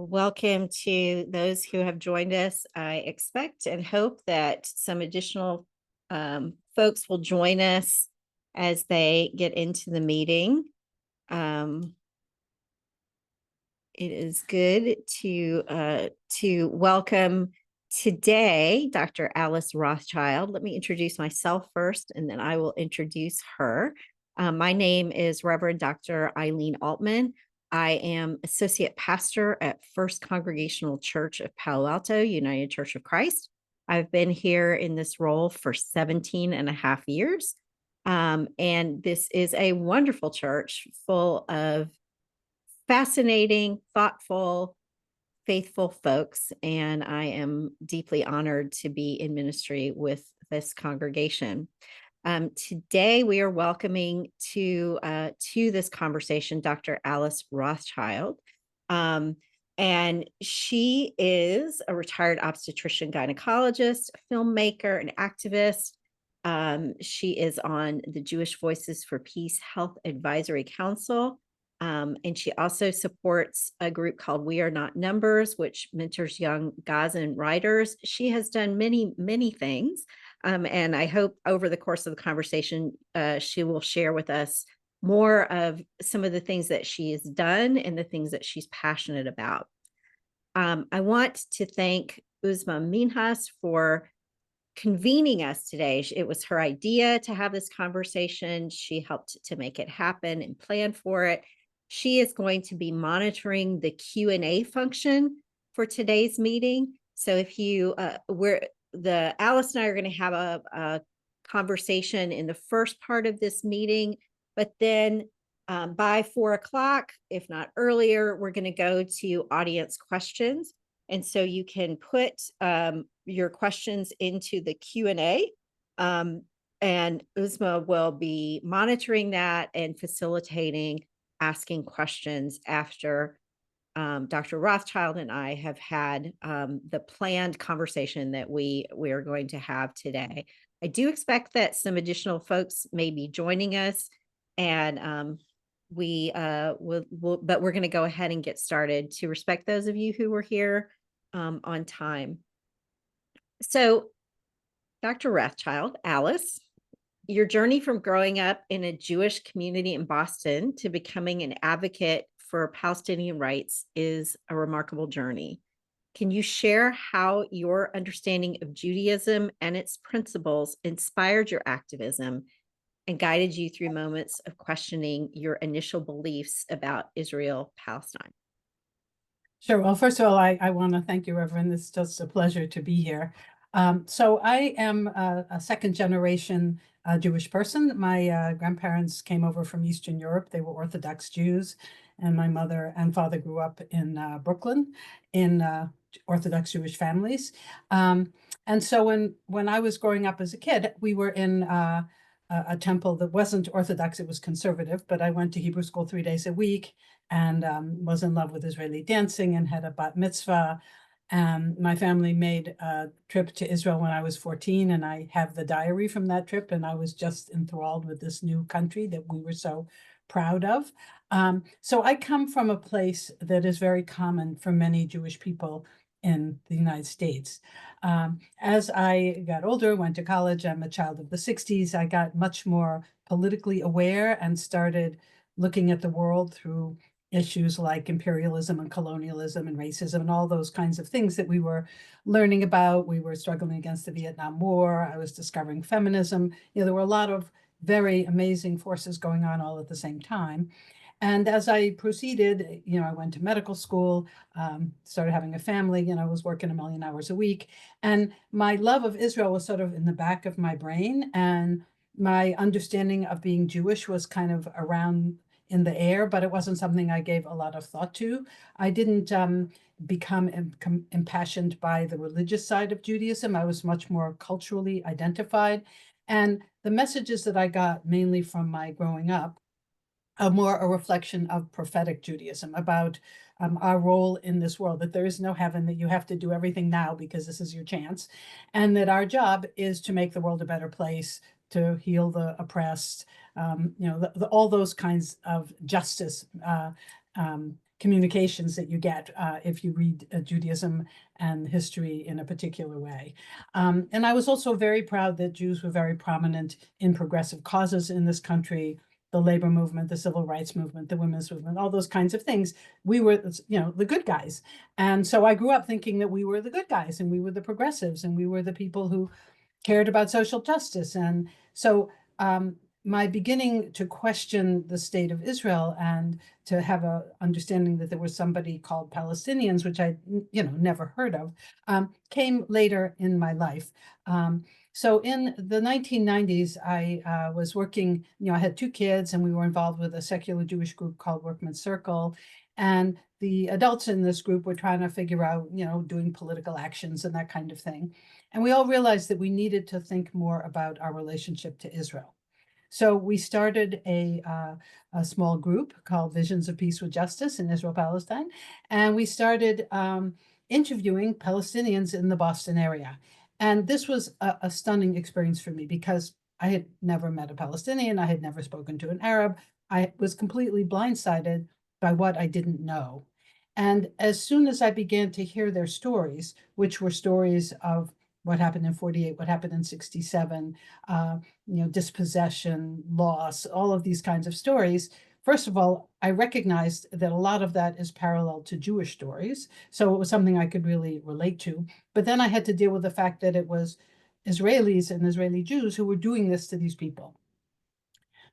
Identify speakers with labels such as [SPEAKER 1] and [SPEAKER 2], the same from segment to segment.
[SPEAKER 1] Welcome to those who have joined us. I expect and hope that some additional folks will join us as they get into the meeting. Um, it is good to welcome today Dr. Alice Rothchild. Let me introduce myself first, and then I will introduce her. My name is Reverend Dr. Eileen Altman. I am associate pastor at First Congregational Church of Palo Alto, United Church of Christ. I've been here in this role for 17 and a half years. And this is a wonderful church full of fascinating, thoughtful, faithful folks. And I am deeply honored to be in ministry with this congregation. Today, we are welcoming to this conversation Dr. Alice Rothchild. And she is a retired obstetrician-gynecologist, a filmmaker, an activist. She is on the Jewish Voices for Peace Health Advisory Council. And she also supports a group called We Are Not Numbers, which mentors young Gazan writers. She has done many, many things. And I hope over the course of the conversation, she will share with us more of some of the things that she has done and the things that she's passionate about. I want to thank Uzma Minhas for convening us today. It was her idea to have this conversation. She helped to make it happen and plan for it. She is going to be monitoring the Q&A function for today's meeting. So if you, Alice and I are going to have a conversation in the first part of this meeting, but then by 4 o'clock, if not earlier, we're going to go to audience questions. And so you can put your questions into the Q&A, and Uzma will be monitoring that and facilitating asking questions after Dr. Rothchild and I have had the planned conversation that we are going to have today. I do expect that some additional folks may be joining us, and but we're going to go ahead and get started to respect those of you who were here on time. So, Dr. Rothchild, Alice, your journey from growing up in a Jewish community in Boston to becoming an advocate for Palestinian rights is a remarkable journey. Can you share how your understanding of Judaism and its principles inspired your activism and guided you through moments of questioning your initial beliefs about Israel-Palestine?
[SPEAKER 2] Sure. Well, first of all, I want to thank you, Reverend. It's just a pleasure to be here. So I am a second generation Jewish person. My grandparents came over from Eastern Europe. They were Orthodox Jews, and my mother and father grew up in Brooklyn in Orthodox Jewish families. And so when I was growing up as a kid, we were in a temple that wasn't Orthodox, it was conservative, but I went to Hebrew school 3 days a week and was in love with Israeli dancing and had a bat mitzvah. My family made a trip to Israel when I was 14, and I have the diary from that trip, and I was just enthralled with this new country that we were so proud of. So I come from a place that is very common for many Jewish people in the United States. As I got older, went to college, I'm a child of the 60s, I got much more politically aware and started looking at the world through issues like imperialism and colonialism and racism and all those kinds of things that we were learning about. We were struggling against the Vietnam War. I was discovering feminism. There were a lot of very amazing forces going on all at the same time. And as I proceeded, I went to medical school, started having a family, was working 1 million hours a week. And my love of Israel was sort of in the back of my brain. And my understanding of being Jewish was kind of around in the air, but it wasn't something I gave a lot of thought to. I didn't become impassioned by the religious side of Judaism. I was much more culturally identified. And the messages that I got mainly from my growing up are more a reflection of prophetic Judaism about our role in this world, that there is no heaven, that you have to do everything now because this is your chance, and that our job is to make the world a better place, to heal the oppressed, all those kinds of justice communications that you get if you read Judaism and history in a particular way. And I was also very proud that Jews were very prominent in progressive causes in this country, the labor movement, the civil rights movement, the women's movement, all those kinds of things. We were, the good guys. And so I grew up thinking that we were the good guys and we were the progressives and we were the people who cared about social justice. And so my beginning to question the state of Israel and to have a understanding that there was somebody called Palestinians, which I, never heard of, came later in my life. So in the 1990s, I was working, I had 2 kids and we were involved with a secular Jewish group called Workmen's Circle. And the adults in this group were trying to figure out, doing political actions and that kind of thing. And we all realized that we needed to think more about our relationship to Israel. So we started a small group called Visions of Peace with Justice in Israel, Palestine. And we started interviewing Palestinians in the Boston area. And this was a stunning experience for me because I had never met a Palestinian. I had never spoken to an Arab. I was completely blindsided by what I didn't know. And as soon as I began to hear their stories, which were stories of what happened in 48, what happened in 67, dispossession, loss, all of these kinds of stories. First of all, I recognized that a lot of that is parallel to Jewish stories. So it was something I could really relate to. But then I had to deal with the fact that it was Israelis and Israeli Jews who were doing this to these people.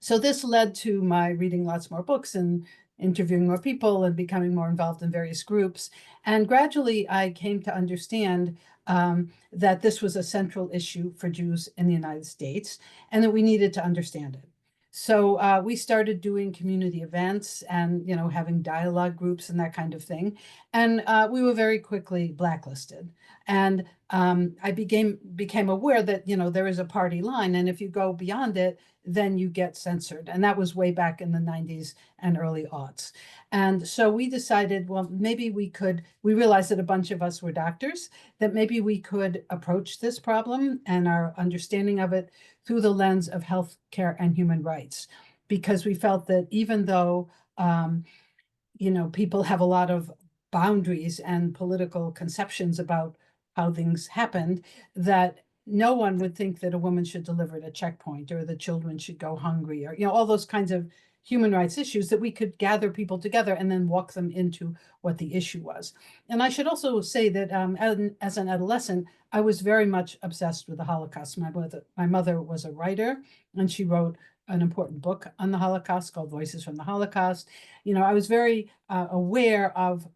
[SPEAKER 2] So this led to my reading lots more books and interviewing more people and becoming more involved in various groups. And gradually I came to understand that this was a central issue for Jews in the United States and that we needed to understand it. So we started doing community events and, having dialogue groups and that kind of thing. And we were very quickly blacklisted. And I became aware that, there is a party line. And if you go beyond it, then you get censored. And that was way back in the 90s and early aughts. And so we decided, well, maybe we realized that a bunch of us were doctors, that maybe we could approach this problem and our understanding of it through the lens of healthcare and human rights, because we felt that even though, people have a lot of boundaries and political conceptions about how things happened, that no one would think that a woman should deliver at a checkpoint or the children should go hungry or, all those kinds of human rights issues, that we could gather people together and then walk them into what the issue was. And I should also say that as an adolescent, I was very much obsessed with the Holocaust. My mother was a writer and she wrote an important book on the Holocaust called Voices from the Holocaust. I was very aware of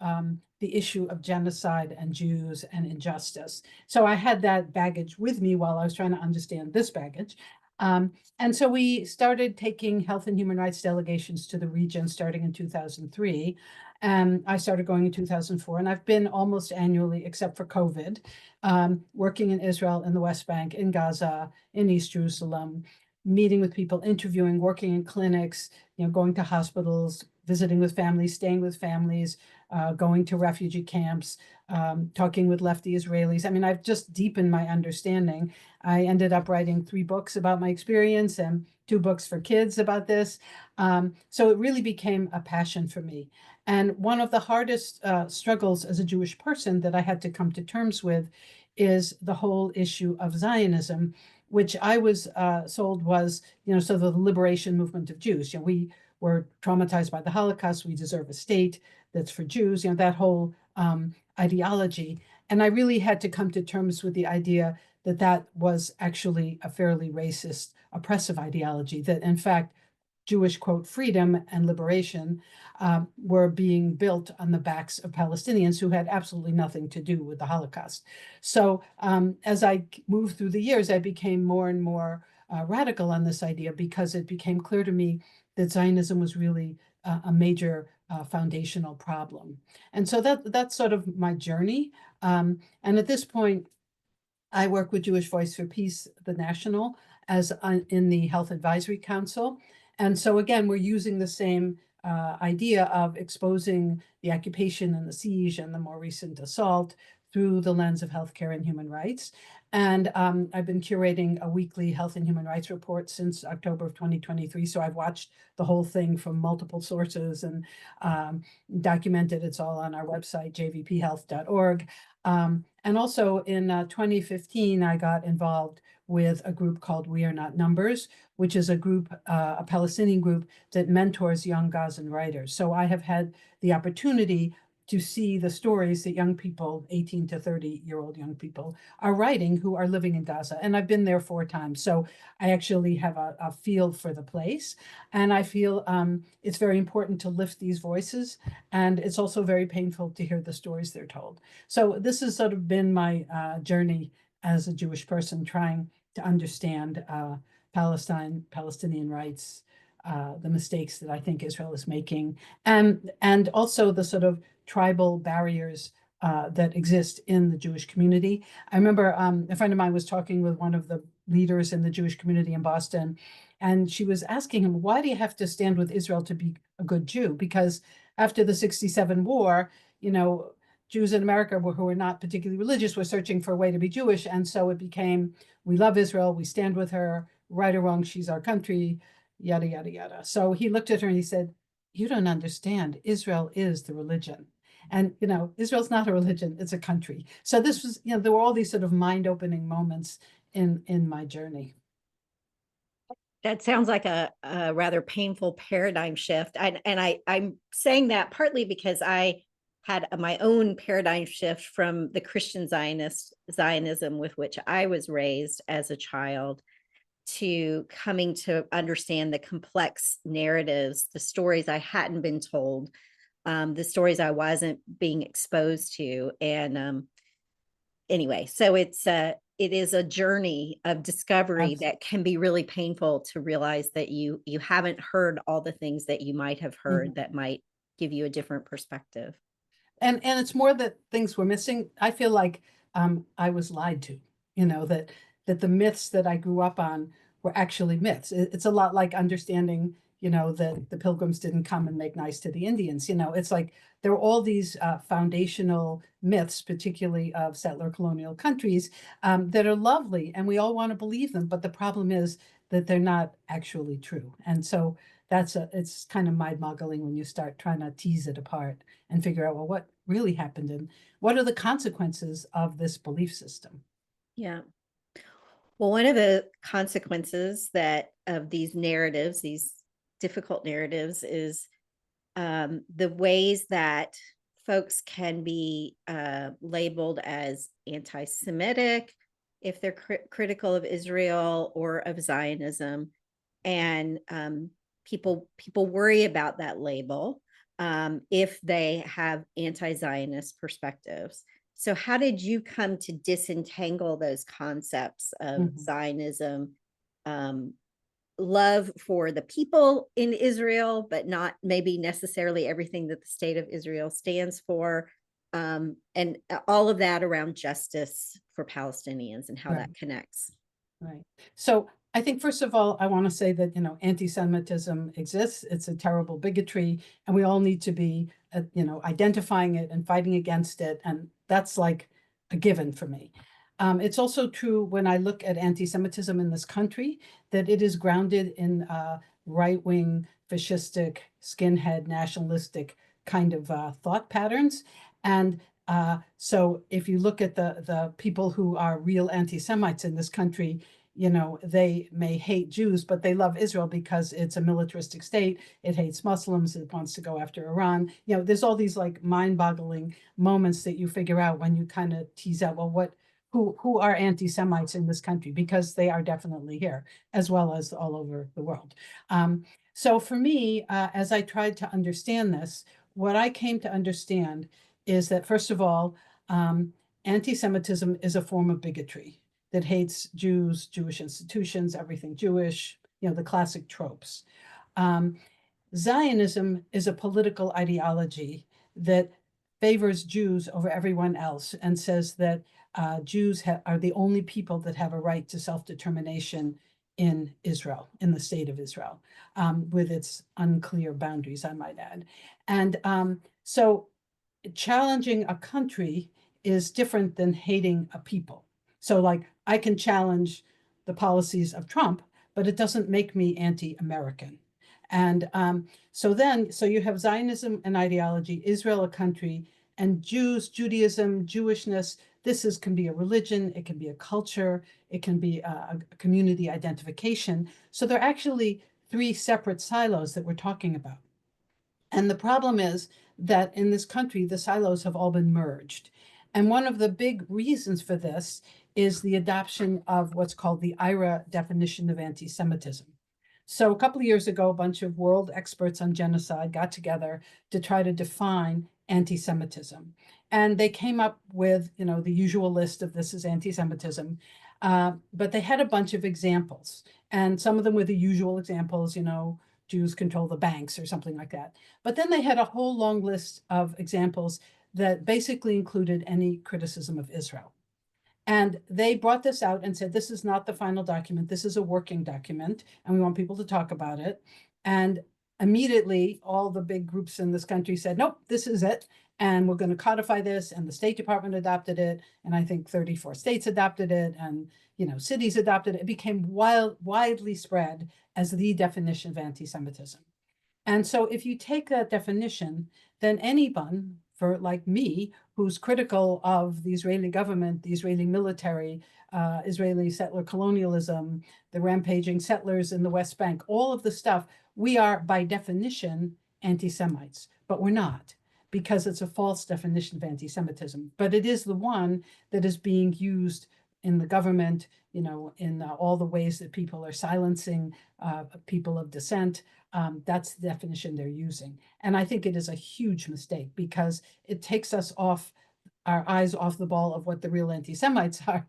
[SPEAKER 2] the issue of genocide and Jews and injustice. So I had that baggage with me while I was trying to understand this baggage. And so we started taking health and human rights delegations to the region starting in 2003. And I started going in 2004, and I've been almost annually, except for COVID, working in Israel, in the West Bank, in Gaza, in East Jerusalem, meeting with people, interviewing, working in clinics, going to hospitals, visiting with families, staying with families, going to refugee camps, talking with lefty Israelis. I mean, I've just deepened my understanding. I ended up writing 3 books about my experience and 2 books for kids about this. So it really became a passion for me. And one of the hardest struggles as a Jewish person that I had to come to terms with is the whole issue of Zionism, which I was sold was, so the liberation movement of Jews. We were traumatized by the Holocaust. We deserve a state that's for Jews, that whole ideology. And I really had to come to terms with the idea that that was actually a fairly racist, oppressive ideology, that in fact, Jewish, quote, freedom and liberation were being built on the backs of Palestinians who had absolutely nothing to do with the Holocaust. So as I moved through the years, I became more and more radical on this idea because it became clear to me that Zionism was really a major foundational problem. And so that's sort of my journey. And at this point, I work with Jewish Voice for Peace, the national, as in the Health Advisory Council. And so again, we're using the same idea of exposing the occupation and the siege and the more recent assault through the lens of healthcare and human rights. And I've been curating a weekly health and human rights report since October of 2023. So I've watched the whole thing from multiple sources and documented. It's all on our website, jvphealth.org. And also in 2015, I got involved with a group called We Are Not Numbers, which is a group, a Palestinian group that mentors young Gazan writers. So I have had the opportunity to see the stories that young people, 18 to 30-year-old young people, are writing who are living in Gaza. And I've been there 4 times. So I actually have a feel for the place. And I feel it's very important to lift these voices. And it's also very painful to hear the stories they're told. So this has sort of been my journey as a Jewish person, trying to understand Palestinian rights, the mistakes that I think Israel is making, and also the sort of tribal barriers that exist in the Jewish community. I remember a friend of mine was talking with one of the leaders in the Jewish community in Boston, and she was asking him, why do you have to stand with Israel to be a good Jew? Because after the 67 war, you know, Jews in America who were not particularly religious were searching for a way to be Jewish. And so it became, we love Israel, we stand with her, right or wrong, she's our country, yada, yada, yada. So he looked at her and he said, you don't understand. Israel is the religion. And, you know, Israel's not a religion, it's a country. So this was, you know, there were all these sort of mind-opening moments in my journey.
[SPEAKER 1] That sounds like a rather painful paradigm shift. I'm saying that partly because I had my own paradigm shift from the Christian Zionism with which I was raised as a child, to coming to understand the complex narratives, the stories I hadn't been told, the stories I wasn't being exposed to. And anyway, so it is a journey of discovery that can be really painful, to realize that you haven't heard all the things that you might have heard that might give you a different perspective.
[SPEAKER 2] And it's more that things were missing. I feel like I was lied to, you know, that the myths that I grew up on were actually myths. It's a lot like understanding, you know, that the Pilgrims didn't come and make nice to the Indians. You know, it's like there are all these foundational myths, particularly of settler colonial countries, that are lovely, and we all want to believe them. But the problem is that they're not actually true. And so it's kind of mind-boggling when you start trying to tease it apart and figure out, well, what really happened and what are the consequences of this belief system?
[SPEAKER 1] Yeah. Well, one of the consequences that of these narratives, these difficult narratives, is the ways that folks can be labeled as anti-Semitic if they're critical of Israel or of Zionism, and people worry about that label if they have anti-Zionist perspectives. So how did you come to disentangle those concepts of Zionism, love for the people in Israel, but not maybe necessarily everything that the state of Israel stands for, and all of that around justice for Palestinians and how that connects?
[SPEAKER 2] Right. So I think, first of all, I want to say that, you know, anti-Semitism exists. It's a terrible bigotry, and we all need to be, you know, identifying it and fighting against it. And that's like a given for me. It's also true when I look at anti-Semitism in this country, that it is grounded in right-wing, fascistic, skinhead, nationalistic kind of thought patterns. And so if you look at the people who are real anti-Semites in this country, you know, they may hate Jews, but they love Israel because it's a militaristic state. It hates Muslims. It wants to go after Iran. You know, there's all these like mind-boggling moments that you figure out when you kind of tease out, well, who are anti-Semites in this country? Because they are definitely here, as well as all over the world. So for me, as I tried to understand this, what I came to understand is that, first of all, anti-Semitism is a form of bigotry that hates Jews, Jewish institutions, everything Jewish, you know, the classic tropes. Zionism is a political ideology that favors Jews over everyone else and says that Jews are the only people that have a right to self-determination in Israel, in the state of Israel, with its unclear boundaries, I might add. And so challenging a country is different than hating a people. So like I can challenge the policies of Trump, but it doesn't make me anti-American. And so you have Zionism and ideology, Israel a country, and Judaism, Jewishness. Can be a religion, it can be a culture, it can be a community identification. So they're actually three separate silos that we're talking about. And the problem is that in this country, the silos have all been merged. And one of the big reasons for this is the adoption of what's called the IRA definition of anti-Semitism. So a couple of years ago, a bunch of world experts on genocide got together to try to define anti-Semitism. And they came up with, the usual list of this is anti-Semitism, but they had a bunch of examples. And some of them were the usual examples, Jews control the banks or something like that. But then they had a whole long list of examples that basically included any criticism of Israel. And they brought this out and said, this is not the final document. This is a working document, and we want people to talk about it. And immediately, all the big groups in this country said, nope, this is it. And we're going to codify this. And the State Department adopted it. And I think 34 states adopted it. And, cities adopted it. It became widely spread as the definition of anti-Semitism. And so if you take that definition, then anyone, for like me, who's critical of the Israeli government, the Israeli military, Israeli settler colonialism, the rampaging settlers in the West Bank, all of the stuff, we are by definition anti-Semites, but we're not, because it's a false definition of anti-Semitism. But it is the one that is being used in the government, in all the ways that people are silencing people of dissent. That's the definition they're using. And I think it is a huge mistake because it takes us off our eyes off the ball of what the real anti-Semites are,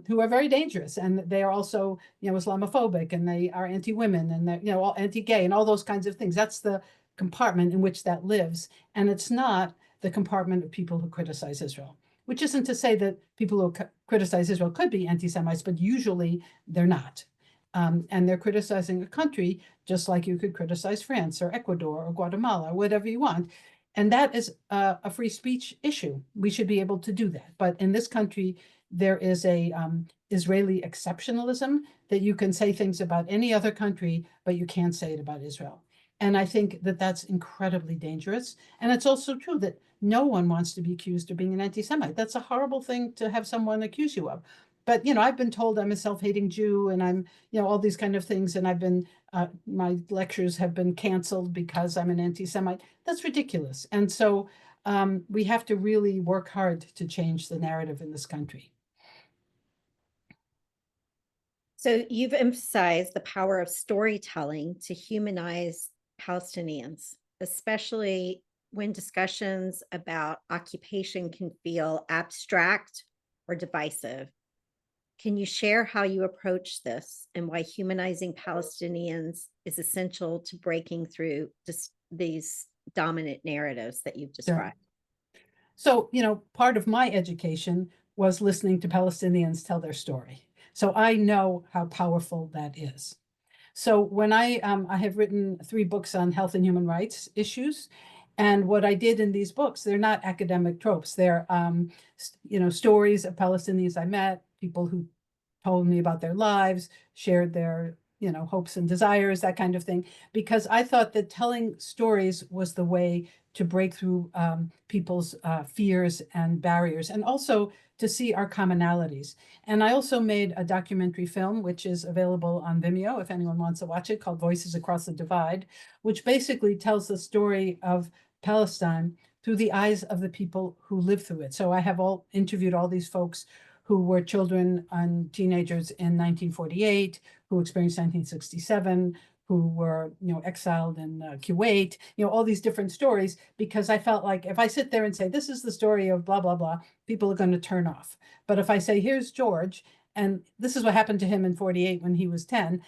[SPEAKER 2] who are very dangerous. And they are also, Islamophobic, and they are anti-women, and they're, all anti-gay and all those kinds of things. That's the compartment in which that lives. And it's not the compartment of people who criticize Israel, which isn't to say that people who criticize Israel could be anti-Semites, but usually they're not. And they're criticizing a country just like you could criticize France or Ecuador or Guatemala or whatever you want. And that is a free speech issue. We should be able to do that. But in this country, there is a Israeli exceptionalism that you can say things about any other country, but you can't say it about Israel. And I think that that's incredibly dangerous. And it's also true that no one wants to be accused of being an anti-Semite. That's a horrible thing to have someone accuse you of. But, I've been told I'm a self-hating Jew, and I'm, all these kind of things. And I've been, my lectures have been canceled because I'm an anti-Semite. That's ridiculous. And so we have to really work hard to change the narrative in this country.
[SPEAKER 1] So you've emphasized the power of storytelling to humanize Palestinians, especially when discussions about occupation can feel abstract or divisive. Can you share how you approach this and why humanizing Palestinians is essential to breaking through these dominant narratives that you've described?
[SPEAKER 2] So, part of my education was listening to Palestinians tell their story. So I know how powerful that is. So when I have written 3 books on health and human rights issues, and what I did in these books, they're not academic tropes. They're, stories of Palestinians I met, people who told me about their lives, shared their, hopes and desires, that kind of thing, because I thought that telling stories was the way to break through people's fears and barriers, and also to see our commonalities. And I also made a documentary film, which is available on Vimeo if anyone wants to watch it, called Voices Across the Divide, which basically tells the story of Palestine through the eyes of the people who lived through it. So I have interviewed all these folks who were children and teenagers in 1948, who experienced 1967, who were, exiled in Kuwait, all these different stories, because I felt like if I sit there and say, this is the story of blah, blah, blah, people are going to turn off. But if I say, here's George, and this is what happened to him in 48 when he was 10,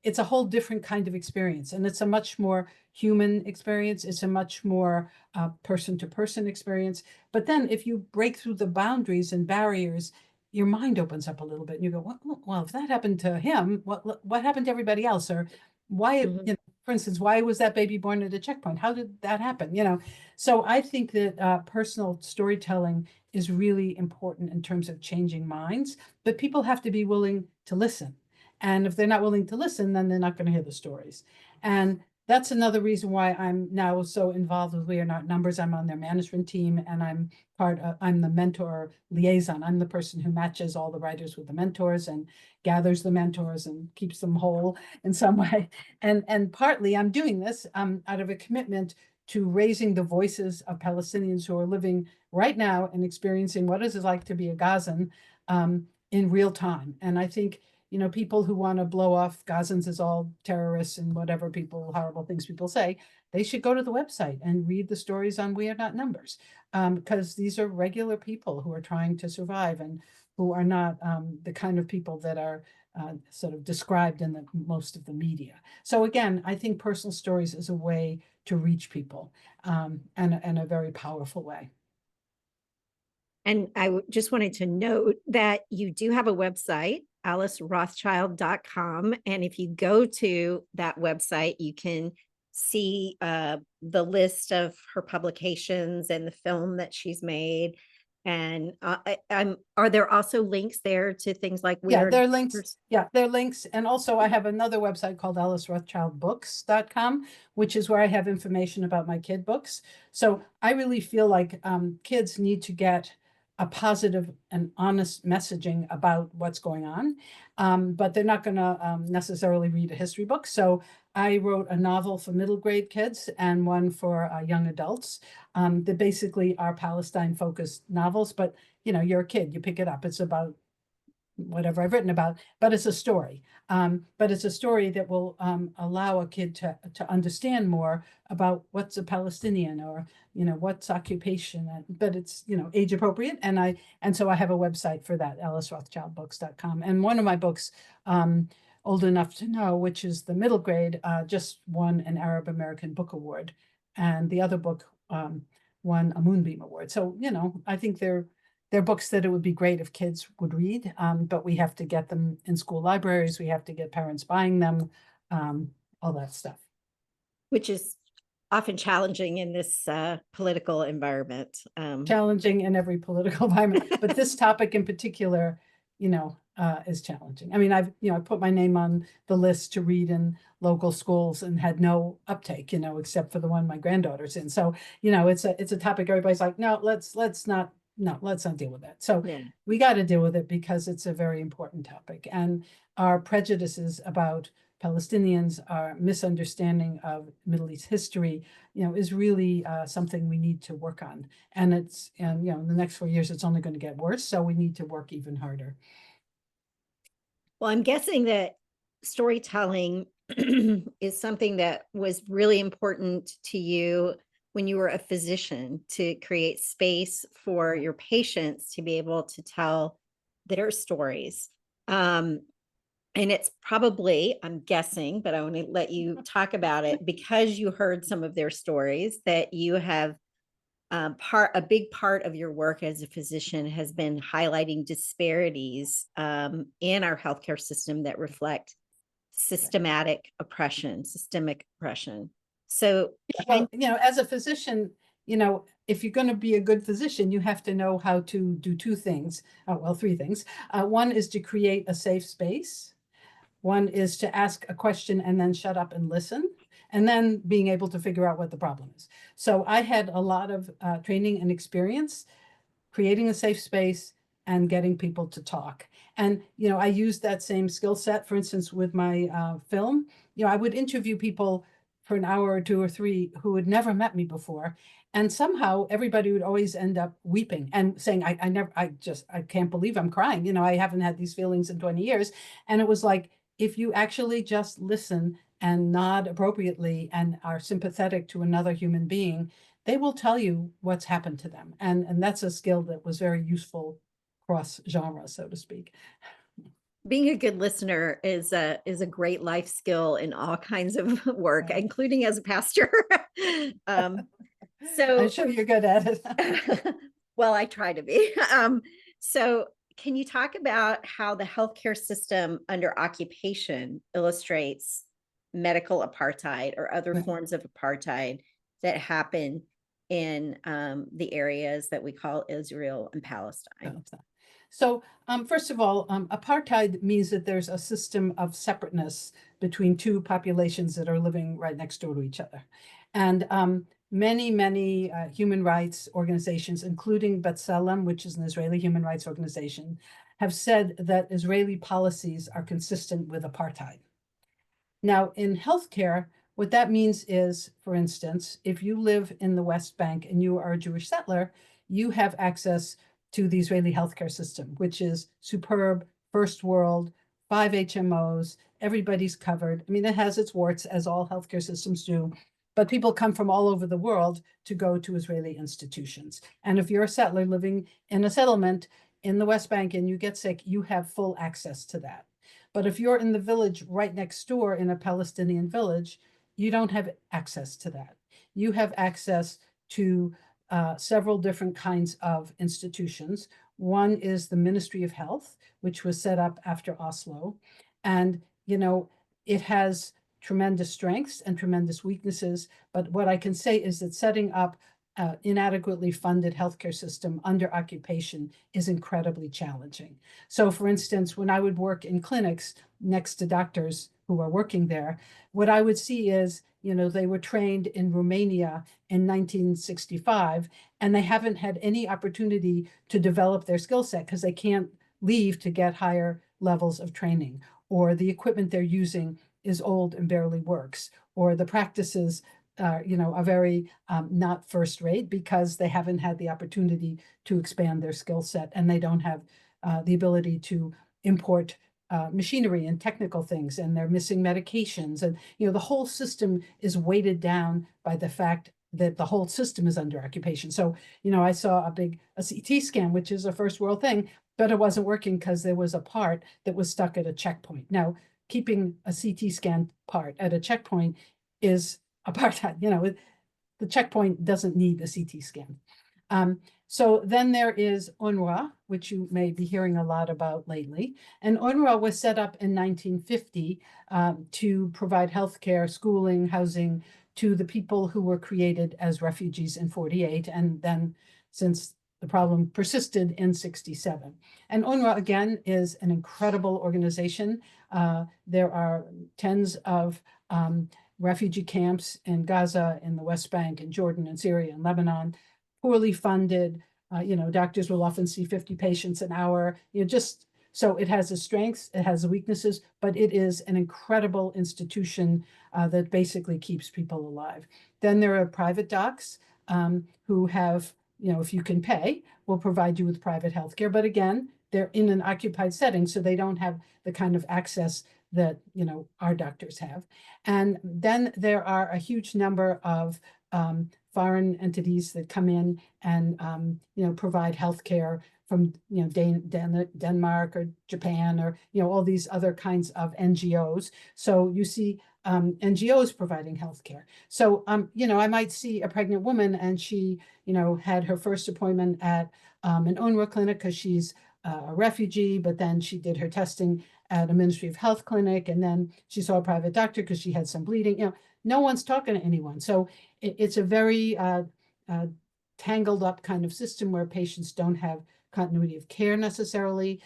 [SPEAKER 2] it's a whole different kind of experience. And it's a much more human experience. It's a much more person-to-person experience. But then if you break through the boundaries and barriers, your mind opens up a little bit and you go, well, if that happened to him, what happened to everybody else? Or why, for instance, why was that baby born at a checkpoint? How did that happen? So I think that personal storytelling is really important in terms of changing minds, but people have to be willing to listen. And if they're not willing to listen, then they're not going to hear the stories. And that's another reason why I'm now so involved with We Are Not Numbers. I'm on their management team, and I'm the mentor liaison. I'm the person who matches all the writers with the mentors and gathers the mentors and keeps them whole in some way. And partly I'm doing this out of a commitment to raising the voices of Palestinians who are living right now and experiencing what is it like to be a Gazan in real time. And I think people who want to blow off Gazans as all terrorists and whatever horrible things people say, they should go to the website and read the stories on We Are Not Numbers, because these are regular people who are trying to survive and who are not the kind of people that are sort of described in most of the media. So again, I think personal stories is a way to reach people, and a very powerful way.
[SPEAKER 1] And I just wanted to note that you do have a website, alicerothchild.com. And if you go to that website, you can see the list of her publications and the film that she's made. And are there also links there to things like
[SPEAKER 2] Yeah,
[SPEAKER 1] weird?
[SPEAKER 2] there are links. Yeah, there are links. And also I have another website called alicerothchildbooks.com, which is where I have information about my kid books. So I really feel like kids need to get a positive and honest messaging about what's going on, but they're not going to necessarily read a history book. So I wrote a novel for middle grade kids and one for young adults. That basically are Palestine-focused novels, but you're a kid, you pick it up. It's about whatever I've written about, but it's a story. But it's a story that will allow a kid to understand more about what's a Palestinian, or what's occupation, but it's age appropriate. And so I have a website for that, alicerothchildbooks.com. And one of my books, Old Enough to Know, which is the middle grade, just won an Arab American Book Award, and the other book won a Moonbeam Award. So I think they're books that it would be great if kids would read, but we have to get them in school libraries. We have to get parents buying them, all that stuff.
[SPEAKER 1] Which is often challenging in this political environment.
[SPEAKER 2] Challenging in every political environment, but this topic in particular, is challenging. I mean, I put my name on the list to read in local schools and had no uptake, except for the one my granddaughter's in. So, it's a topic everybody's like, no, let's not deal with that. So
[SPEAKER 1] Yeah.
[SPEAKER 2] we got to deal with it because it's a very important topic. And our prejudices about Palestinians, our misunderstanding of Middle East history, is really something we need to work on. And in the next 4 years, it's only going to get worse. So we need to work even harder.
[SPEAKER 1] Well, I'm guessing that storytelling is something that was really important to you when you were a physician, to create space for your patients to be able to tell their stories. And it's probably, I'm guessing, but I want to let you talk about it, because you heard some of their stories, that you have a big part of your work as a physician has been highlighting disparities in our healthcare system that reflect systemic oppression. So,
[SPEAKER 2] well, as a physician, if you're going to be a good physician, you have to know how to do two things. Well, three things. One is to create a safe space. One is to ask a question and then shut up and listen, and then being able to figure out what the problem is. So I had a lot of training and experience creating a safe space and getting people to talk. And, I used that same skill set, for instance, with my film. I would interview people for an hour or two or three who had never met me before. And somehow everybody would always end up weeping and saying, I can't believe I'm crying. I haven't had these feelings in 20 years. And it was like, if you actually just listen and nod appropriately and are sympathetic to another human being, they will tell you what's happened to them. And that's a skill that was very useful cross genre, so to speak.
[SPEAKER 1] being a good listener is a great life skill in all kinds of work, including as a pastor. So
[SPEAKER 2] I'm sure you're good at it.
[SPEAKER 1] Well, I try to be. So can you talk about how the healthcare system under occupation illustrates medical apartheid or other
[SPEAKER 2] Right.
[SPEAKER 1] forms of apartheid that happen in the areas that we call Israel and Palestine.
[SPEAKER 2] So, first of all, apartheid means that there's a system of separateness between two populations that are living right next door to each other. And many human rights organizations, including B'Tselem, which is an Israeli human rights organization, have said that Israeli policies are consistent with apartheid. Now, in healthcare, what that means is, for instance, if you live in the West Bank and you are a Jewish settler, you have access to the Israeli healthcare system, which is superb, first world, 5 HMOs, everybody's covered. I mean, it has its warts, as all healthcare systems do, but people come from all over the world to go to Israeli institutions. And if you're a settler living in a settlement in the West Bank and you get sick, you have full access to that. But if you're in the village right next door in a Palestinian village, you don't have access to that. You have access to several different kinds of institutions. One is the Ministry of Health, which was set up after Oslo. And, it has tremendous strengths and tremendous weaknesses. But what I can say is that setting up inadequately funded healthcare system under occupation is incredibly challenging. So, for instance, when I would work in clinics next to doctors who are working there, what I would see is, they were trained in Romania in 1965, and they haven't had any opportunity to develop their skill set because they can't leave to get higher levels of training, or the equipment they're using is old and barely works, or the practices are very not first rate because they haven't had the opportunity to expand their skill set, and they don't have the ability to import machinery and technical things, and they're missing medications. And, the whole system is weighted down by the fact that the whole system is under occupation. So, I saw a CT scan, which is a first world thing, but it wasn't working because there was a part that was stuck at a checkpoint. Now, keeping a CT scan part at a checkpoint is apartheid. The checkpoint doesn't need a CT scan. So then there is UNRWA, which you may be hearing a lot about lately. And UNRWA was set up in 1950 to provide healthcare, schooling, housing to the people who were created as refugees in 48. And then, since the problem persisted, in 67. And UNRWA, again, is an incredible organization. There are tens of refugee camps in Gaza, in the West Bank, in Jordan, and Syria, and Lebanon, poorly funded. Doctors will often see 50 patients an hour. So it has its strengths, it has the weaknesses, but it is an incredible institution that basically keeps people alive. Then there are private docs who have, if you can pay, will provide you with private health care. But again, they're in an occupied setting, so they don't have the kind of access that our doctors have. And then there are a huge number of foreign entities that come in and provide healthcare from Denmark or Japan, or all these other kinds of NGOs. So you see NGOs providing healthcare. So I might see a pregnant woman, and she had her first appointment at an UNRWA clinic because she's a refugee, but then she did her testing at a Ministry of Health clinic, and then she saw a private doctor because she had some bleeding. No one's talking to anyone. So it's a very tangled up kind of system where patients don't have continuity of care necessarily.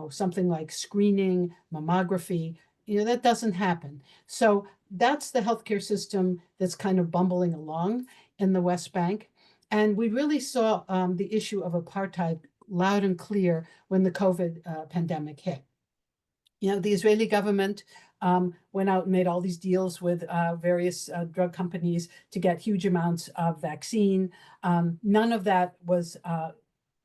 [SPEAKER 2] Something like screening, mammography, that doesn't happen. So that's the healthcare system that's kind of bumbling along in the West Bank. And we really saw the issue of apartheid loud and clear when the COVID pandemic hit. The Israeli government went out and made all these deals with various drug companies to get huge amounts of vaccine. None of that was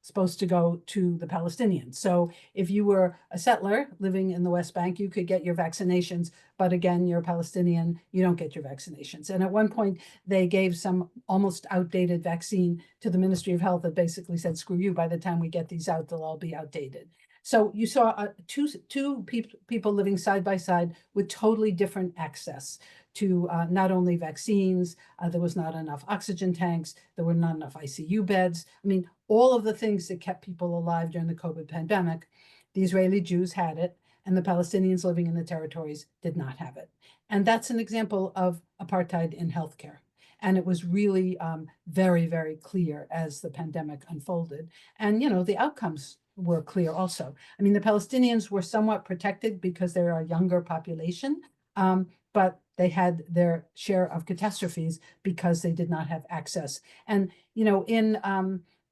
[SPEAKER 2] supposed to go to the Palestinians. So if you were a settler living in the West Bank, you could get your vaccinations, but again, you're a Palestinian, you don't get your vaccinations. And at one point, they gave some almost outdated vaccine to the Ministry of Health that basically said, screw you, by the time we get these out, they'll all be outdated. So you saw two people living side by side with totally different access to not only vaccines, there was not enough oxygen tanks, there were not enough ICU beds. I mean, all of the things that kept people alive during the COVID pandemic, the Israeli Jews had it, and the Palestinians living in the territories did not have it. And that's an example of apartheid in healthcare. And it was really very, very clear as the pandemic unfolded. And, the outcomes were clear also. I mean, the Palestinians were somewhat protected because they're a younger population, but they had their share of catastrophes because they did not have access. And, in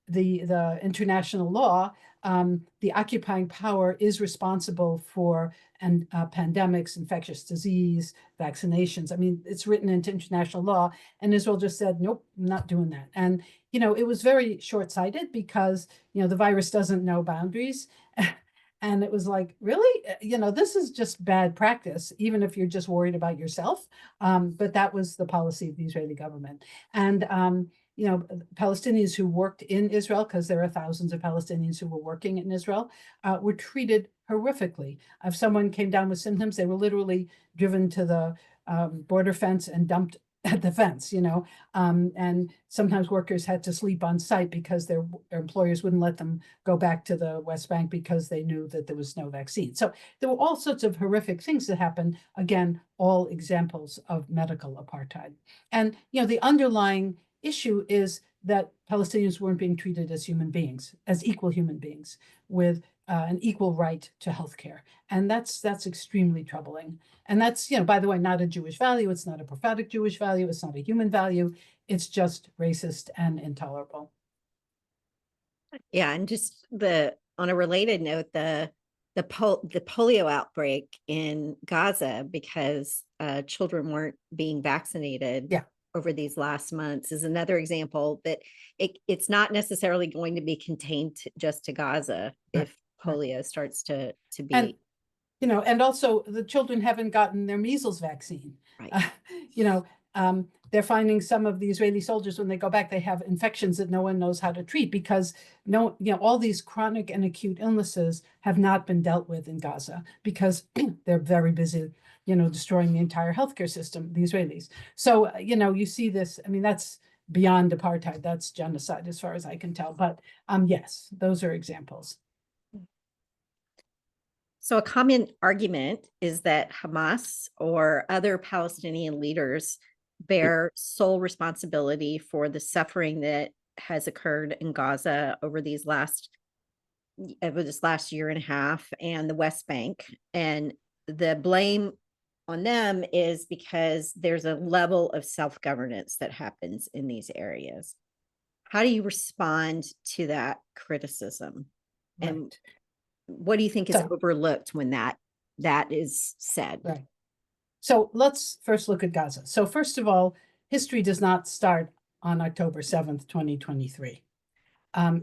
[SPEAKER 2] the international law, the occupying power is responsible for pandemics, infectious disease, vaccinations. I mean, it's written into international law, and Israel just said, nope, I'm not doing that. And, it was very short-sighted because, the virus doesn't know boundaries. And it was like, really? This is just bad practice, even if you're just worried about yourself. But that was the policy of the Israeli government. And, Palestinians who worked in Israel, because there are thousands of Palestinians who were working in Israel, were treated horrifically. If someone came down with symptoms, they were literally driven to the border fence and dumped at the fence, and sometimes workers had to sleep on site because their employers wouldn't let them go back to the West Bank because they knew that there was no vaccine. So there were all sorts of horrific things that happened. Again, all examples of medical apartheid. And, the underlying issue is that Palestinians weren't being treated as human beings, as equal human beings with an equal right to healthcare. And that's extremely troubling. And that's, by the way, not a Jewish value. It's not a prophetic Jewish value. It's not a human value. It's just racist and intolerable.
[SPEAKER 1] Yeah, and just on a related note, the polio outbreak in Gaza because children weren't being vaccinated.
[SPEAKER 2] Yeah.
[SPEAKER 1] Over these last months is another example that it's not necessarily going to be contained just to Gaza if polio starts to be.
[SPEAKER 2] And also the children haven't gotten their measles vaccine.
[SPEAKER 1] Right.
[SPEAKER 2] They're finding some of the Israeli soldiers when they go back, they have infections that no one knows how to treat because all these chronic and acute illnesses have not been dealt with in Gaza because they're very busy, destroying the entire healthcare system, the Israelis. So, you see this, I mean, that's beyond apartheid, that's genocide as far as I can tell. But yes, those are examples.
[SPEAKER 1] So a common argument is that Hamas or other Palestinian leaders bear sole responsibility for the suffering that has occurred in Gaza over this last year and a half and the West Bank. And the blame on them is because there's a level of self-governance that happens in these areas. How do you respond to that criticism?
[SPEAKER 2] Right.
[SPEAKER 1] And what do you think is overlooked when that is said?
[SPEAKER 2] Right. So let's first look at Gaza. So first of all, history does not start on October 7th, 2023.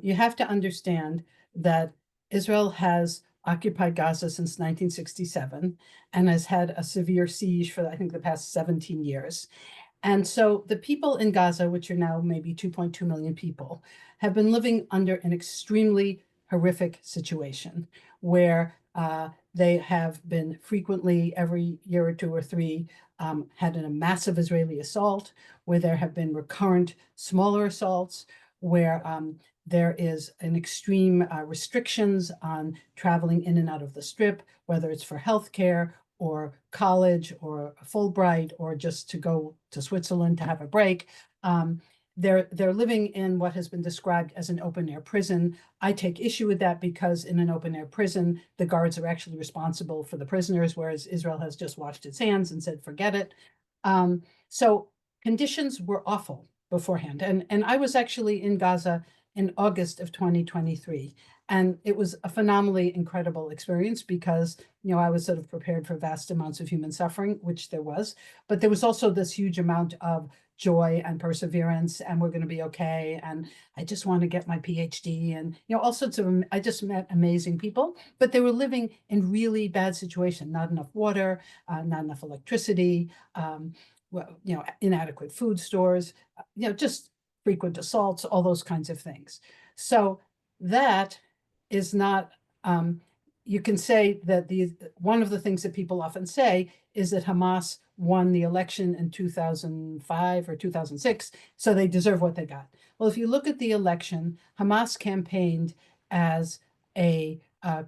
[SPEAKER 2] You have to understand that Israel has occupied Gaza since 1967 and has had a severe siege for, I think, the past 17 years. And so the people in Gaza, which are now maybe 2.2 million people, have been living under an extremely horrific situation where they have been frequently, every year or two or three, had a massive Israeli assault, where there have been recurrent smaller assaults, where there is an extreme restrictions on traveling in and out of the Strip, whether it's for healthcare or college or Fulbright or just to go to Switzerland to have a break. They're living in what has been described as an open air prison. I take issue with that because in an open air prison, the guards are actually responsible for the prisoners, whereas Israel has just washed its hands and said, forget it. So conditions were awful beforehand. And I was actually in Gaza in August of 2023. And it was a phenomenally incredible experience because, I was sort of prepared for vast amounts of human suffering, which there was, but there was also this huge amount of joy and perseverance, and we're going to be okay. And I just want to get my PhD and, all sorts of, I just met amazing people, but they were living in really bad situation, not enough water, not enough electricity, inadequate food stores, just frequent assaults, all those kinds of things. So that is not, you can say that one of the things that people often say is that Hamas won the election in 2005 or 2006, so they deserve what they got. Well, if you look at the election, Hamas campaigned as a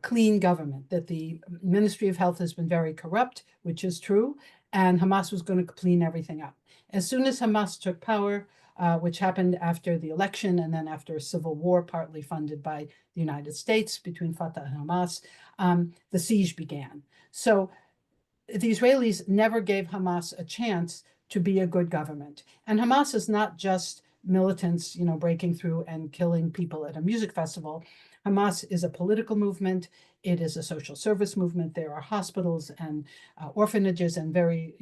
[SPEAKER 2] clean government, that the Ministry of Health has been very corrupt, which is true, and Hamas was going to clean everything up. As soon as Hamas took power, which happened after the election and then after a civil war, partly funded by the United States between Fatah and Hamas, the siege began. So the Israelis never gave Hamas a chance to be a good government. And Hamas is not just militants, breaking through and killing people at a music festival. Hamas is a political movement. It is a social service movement. There are hospitals and orphanages and very,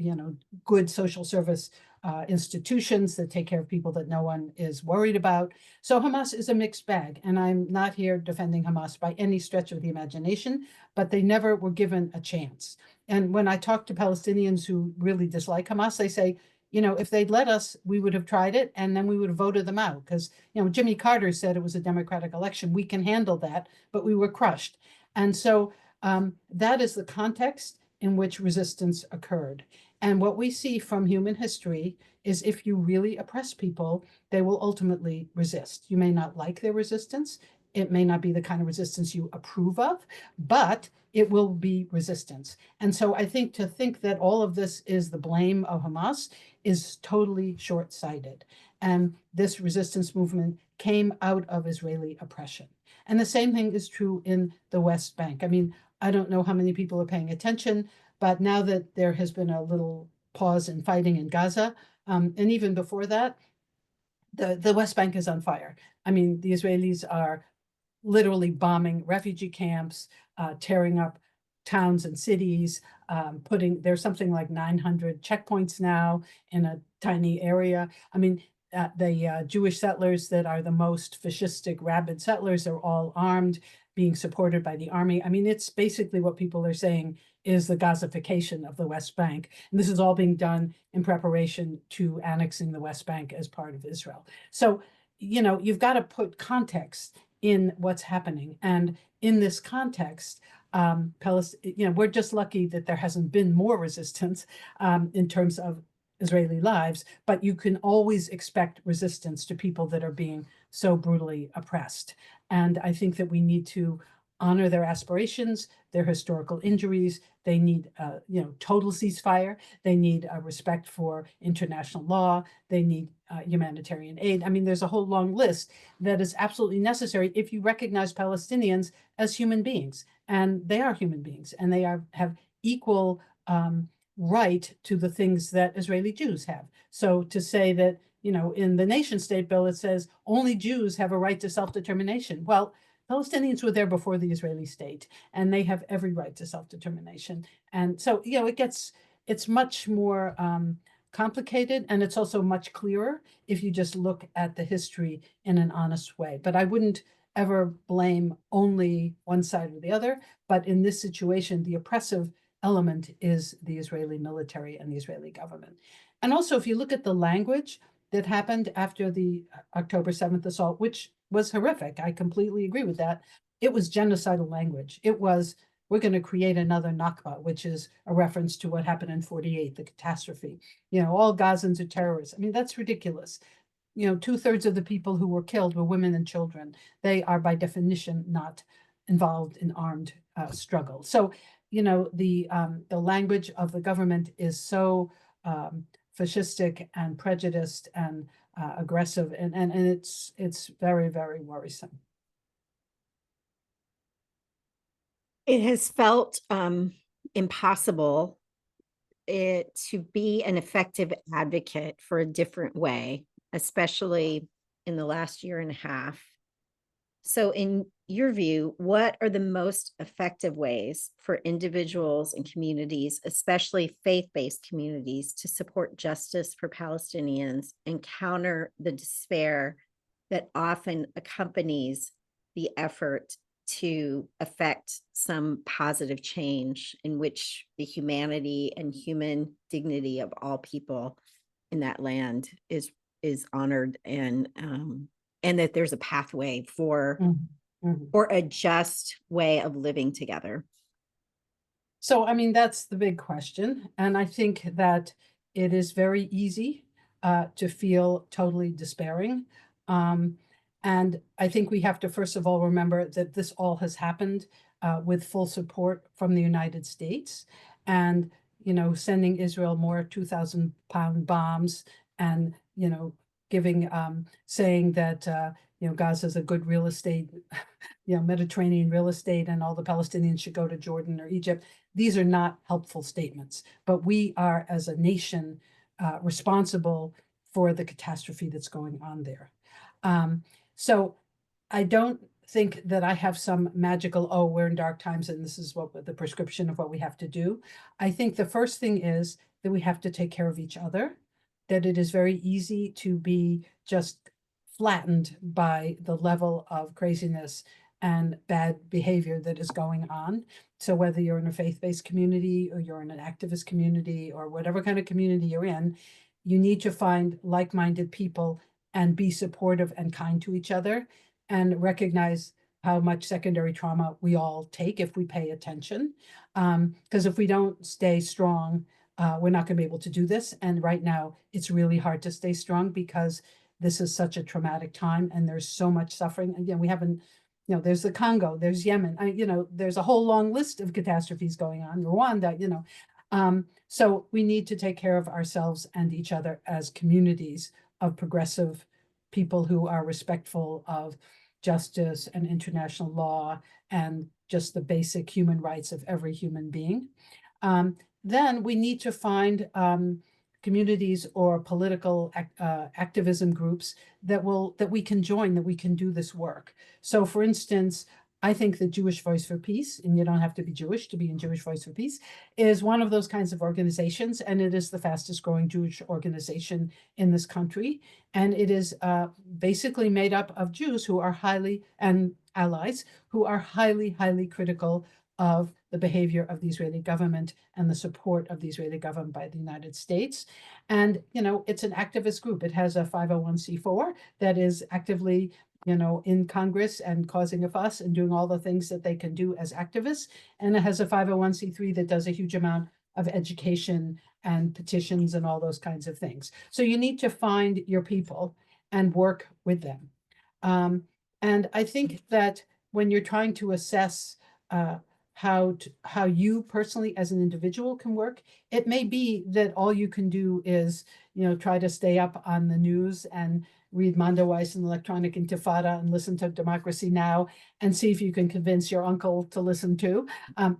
[SPEAKER 2] good social service institutions that take care of people that no one is worried about. So Hamas is a mixed bag. And I'm not here defending Hamas by any stretch of the imagination, but they never were given a chance. And when I talk to Palestinians who really dislike Hamas, they say, if they'd let us, we would have tried it and then we would have voted them out because, Jimmy Carter said it was a democratic election. We can handle that, but we were crushed. And so that is the context in which resistance occurred. And what we see from human history is if you really oppress people, they will ultimately resist. You may not like their resistance. It may not be the kind of resistance you approve of, but it will be resistance. And so I think to think that all of this is the blame of Hamas is totally short-sighted. And this resistance movement came out of Israeli oppression. And the same thing is true in the West Bank. I mean, I don't know how many people are paying attention, but now that there has been a little pause in fighting in Gaza, and even before that, the West Bank is on fire. I mean, the Israelis are literally bombing refugee camps, tearing up towns and cities, there's something like 900 checkpoints now in a tiny area. I mean, the Jewish settlers that are the most fascistic, rabid settlers are all armed, being supported by the army. I mean, it's basically what people are saying is the Gazification of the West Bank. And this is all being done in preparation to annexing the West Bank as part of Israel. So, you've got to put context in what's happening. And in this context, we're just lucky that there hasn't been more resistance in terms of Israeli lives, but you can always expect resistance to people that are being so brutally oppressed. And I think that we need to honor their aspirations, their historical injuries. They need, total ceasefire. They need respect for international law. They need humanitarian aid. I mean, there's a whole long list that is absolutely necessary if you recognize Palestinians as human beings. And they are human beings, and they have equal right to the things that Israeli Jews have. So to say that, in the nation state bill, it says only Jews have a right to self-determination. Well, Palestinians were there before the Israeli state, and they have every right to self-determination. And so, it's much more complicated, and it's also much clearer if you just look at the history in an honest way. But I wouldn't ever blame only one side or the other. But in this situation, the oppressive element is the Israeli military and the Israeli government. And also, if you look at the language that happened after the October 7th assault, which was horrific, I completely agree with that. It was genocidal language. It was, we're going to create another Nakba, which is a reference to what happened in 48, the catastrophe. All Gazans are terrorists. I mean, that's ridiculous. 2/3 of the people who were killed were women and children. They are by definition not involved in armed struggle. So, the language of the government is so fascistic and prejudiced and aggressive, and it's very, very worrisome.
[SPEAKER 1] It has felt impossible to be an effective advocate for a different way, especially in the last year and a half. So in your view, what are the most effective ways for individuals and communities, especially faith-based communities, to support justice for Palestinians and counter the despair that often accompanies the effort to affect some positive change in which the humanity and human dignity of all people in that land is honored, and that there's a pathway for a just way of living together?
[SPEAKER 2] So, I mean, that's the big question. And I think that it is very easy to feel totally despairing. And I think we have to, first of all, remember that this all has happened with full support from the United States. And, sending Israel more 2,000-pound bombs and, giving, saying that, Gaza is a good real estate, Mediterranean real estate, and all the Palestinians should go to Jordan or Egypt. These are not helpful statements, but we are, as a nation, responsible for the catastrophe that's going on there. So I don't think that I have some magical, oh, we're in dark times and this is what the prescription of what we have to do. I think the first thing is that we have to take care of each other, that it is very easy to be just flattened by the level of craziness and bad behavior that is going on. So whether you're in a faith-based community or you're in an activist community or whatever kind of community you're in, you need to find like-minded people and be supportive and kind to each other and recognize how much secondary trauma we all take if we pay attention. Because if we don't stay strong, we're not going to be able to do this. And right now, it's really hard to stay strong because this is such a traumatic time and there's so much suffering. Again, we haven't, there's the Congo, there's Yemen, there's a whole long list of catastrophes going on, Rwanda, so we need to take care of ourselves and each other as communities of progressive people who are respectful of justice and international law and just the basic human rights of every human being. Then we need to find communities or political activism groups that we can join, that we can do this work. So for instance, I think the Jewish Voice for Peace, and you don't have to be Jewish to be in Jewish Voice for Peace, is one of those kinds of organizations, and it is the fastest growing Jewish organization in this country. And it is basically made up of Jews who are and allies, who are highly, highly critical of the behavior of the Israeli government and the support of the Israeli government by the United States. And, it's an activist group. It has a 501c4 that is actively in Congress and causing a fuss and doing all the things that they can do as activists. And it has a 501c3 that does a huge amount of education and petitions and all those kinds of things. So you need to find your people and work with them. And I think that when you're trying to assess how you personally as an individual can work, it may be that all you can do is, try to stay up on the news and read Mondoweiss and Electronic Intifada and listen to Democracy Now! And see if you can convince your uncle to listen to.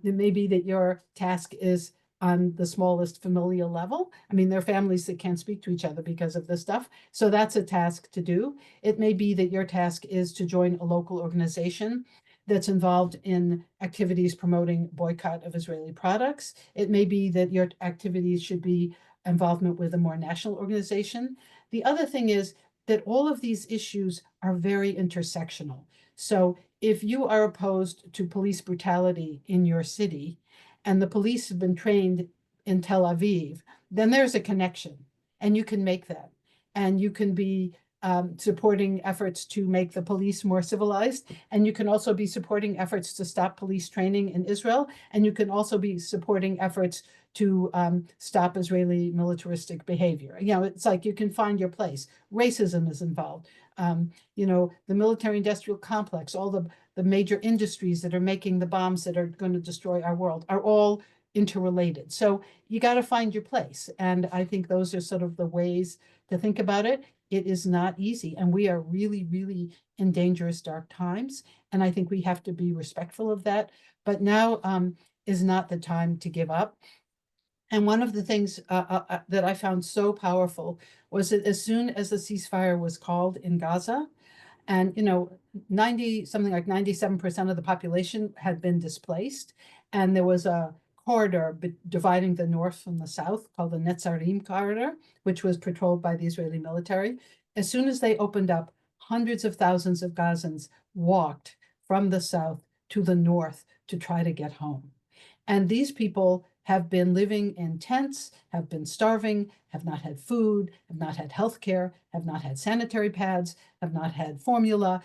[SPEAKER 2] It may be that your task is on the smallest familial level. I mean, there are families that can't speak to each other because of this stuff. So that's a task to do. It may be that your task is to join a local organization that's involved in activities promoting boycott of Israeli products. It may be that your activities should be involvement with a more national organization. The other thing is that all of these issues are very intersectional. So if you are opposed to police brutality in your city and the police have been trained in Tel Aviv, then there's a connection and you can make that. And you can be supporting efforts to make the police more civilized. And you can also be supporting efforts to stop police training in Israel. And you can also be supporting efforts to stop Israeli militaristic behavior. It's like you can find your place. Racism is involved. The military industrial complex, all the major industries that are making the bombs that are going to destroy our world are all interrelated. So you got to find your place. And I think those are sort of the ways to think about it. It is not easy. And we are really, really in dangerous, dark times. And I think we have to be respectful of that. But now is not the time to give up. And one of the things that I found so powerful was that as soon as the ceasefire was called in Gaza, and something like 97% of the population had been displaced, and there was a corridor dividing the north from the south called the Netzarim corridor, which was patrolled by the Israeli military. As soon as they opened up, hundreds of thousands of Gazans walked from the south to the north to try to get home. And these people have been living in tents, have been starving, have not had food, have not had health care, have not had sanitary pads, have not had formula,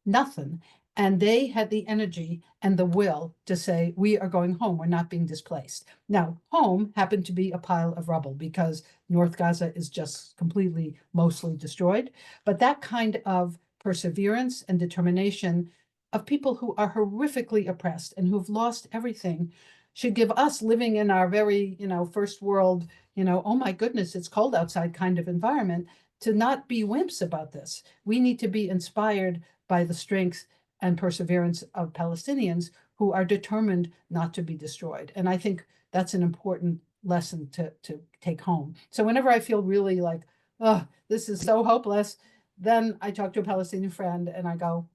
[SPEAKER 2] nothing. And they had the energy and the will to say, we are going home, we're not being displaced. Now, home happened to be a pile of rubble because North Gaza is just completely, mostly destroyed. But that kind of perseverance and determination of people who are horrifically oppressed and who've lost everything should give us, living in our very, first world, oh my goodness, it's cold outside kind of environment, to not be wimps about this. We need to be inspired by the strength and perseverance of Palestinians who are determined not to be destroyed. And I think that's an important lesson to take home. So whenever I feel really like, oh, this is so hopeless, then I talk to a Palestinian friend and I go,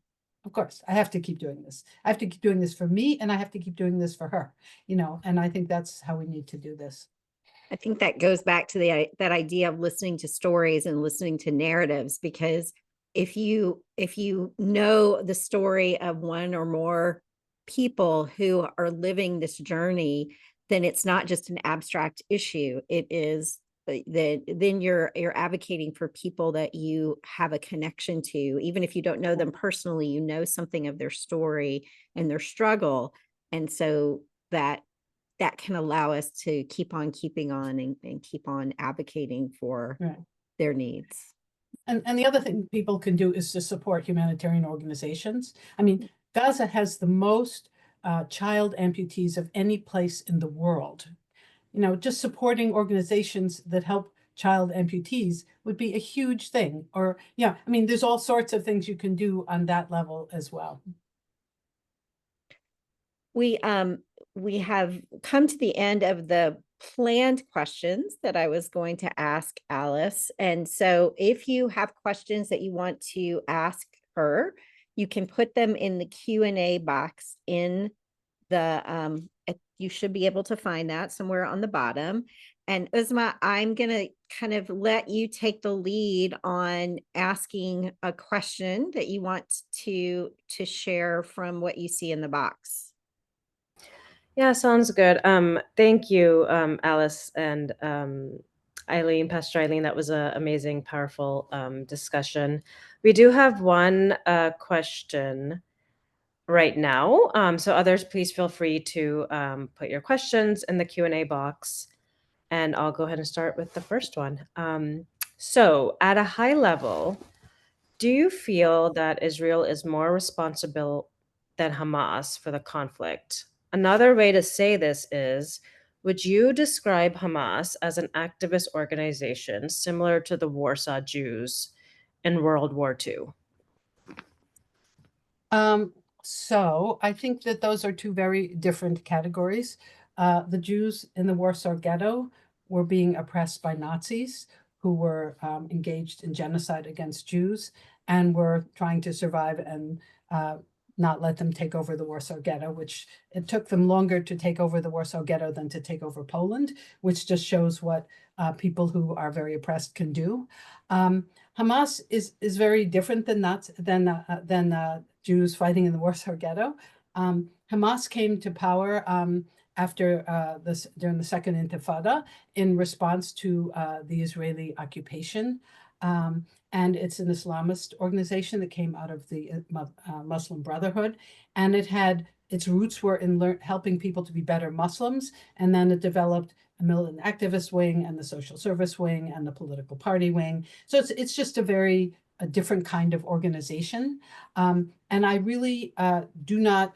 [SPEAKER 2] of course, I have to keep doing this. I have to keep doing this for me, and I have to keep doing this for her, and I think that's how we need to do this.
[SPEAKER 1] I think that goes back to that idea of listening to stories and listening to narratives, because if you know the story of one or more people who are living this journey, then it's not just an abstract issue. It is that then you're advocating for people that you have a connection to, even if you don't know them personally. You know something of their story and their struggle, and so that can allow us to keep on keeping on and keep on advocating for
[SPEAKER 2] Right.
[SPEAKER 1] their needs.
[SPEAKER 2] And the other thing people can do is to support humanitarian organizations. I mean, Gaza has the most child amputees of any place in the world. Just supporting organizations that help child amputees would be a huge thing. Or, yeah, I mean, there's all sorts of things you can do on that level as well.
[SPEAKER 1] We have come to the end of the planned questions that I was going to ask Alice. And so if you have questions that you want to ask her, you can put them in the Q&A box in the you should be able to find that somewhere on the bottom. And Uzma, I'm going to kind of let you take the lead on asking a question that you want to share from what you see in the box.
[SPEAKER 3] Yeah, sounds good. Thank you, Alice and Eileen, Pastor Eileen. That was an amazing, powerful discussion. We do have one question right now. So others, please feel free to put your questions in the Q&A box, and I'll go ahead and start with the first one. So at a high level, do you feel that Israel is more responsible than Hamas for the conflict? Another way to say this is, would you describe Hamas as an activist organization similar to the Warsaw Jews in World War II?
[SPEAKER 2] So I think that those are two very different categories. The Jews in the Warsaw Ghetto were being oppressed by Nazis who were engaged in genocide against Jews and were trying to survive and not let them take over the Warsaw Ghetto, which it took them longer to take over the Warsaw Ghetto than to take over Poland, which just shows what people who are very oppressed can do. Hamas is very different than Jews fighting in the Warsaw Ghetto. Hamas came to power after during the Second Intifada in response to the Israeli occupation. And it's an Islamist organization that came out of the Muslim Brotherhood, and its roots were in helping people to be better Muslims, and then it developed a militant activist wing and the social service wing and the political party wing. So it's just a different kind of organization. And I really do not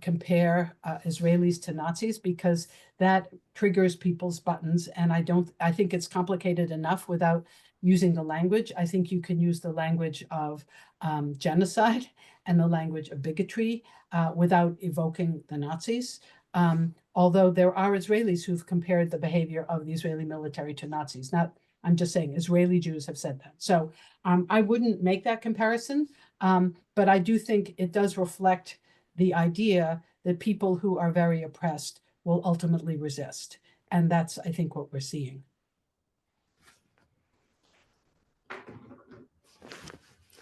[SPEAKER 2] compare Israelis to Nazis, because that triggers people's buttons. And I think it's complicated enough without using the language. I think you can use the language of genocide and the language of bigotry without evoking the Nazis. Although there are Israelis who've compared the behavior of the Israeli military to Nazis. I'm just saying Israeli Jews have said that. So I wouldn't make that comparison, but I do think it does reflect the idea that people who are very oppressed will ultimately resist. And that's, I think, what we're seeing.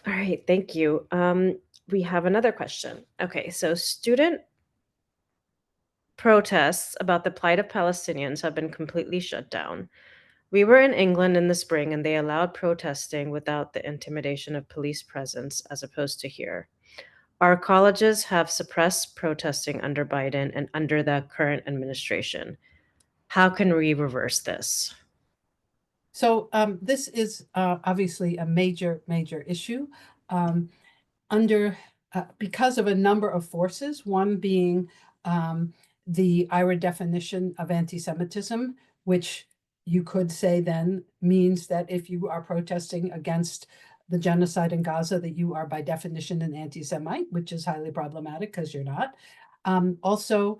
[SPEAKER 3] All right, thank you. We have another question. Okay, so student protests about the plight of Palestinians have been completely shut down. We were in England in the spring, and they allowed protesting without the intimidation of police presence, as opposed to here. Our colleges have suppressed protesting under Biden and under the current administration. How can we reverse this?
[SPEAKER 2] So this is obviously a major issue because of a number of forces, one being the IRA definition of anti-Semitism, which you could say then means that if you are protesting against the genocide in Gaza, that you are by definition an anti-Semite, which is highly problematic because you're not. Also,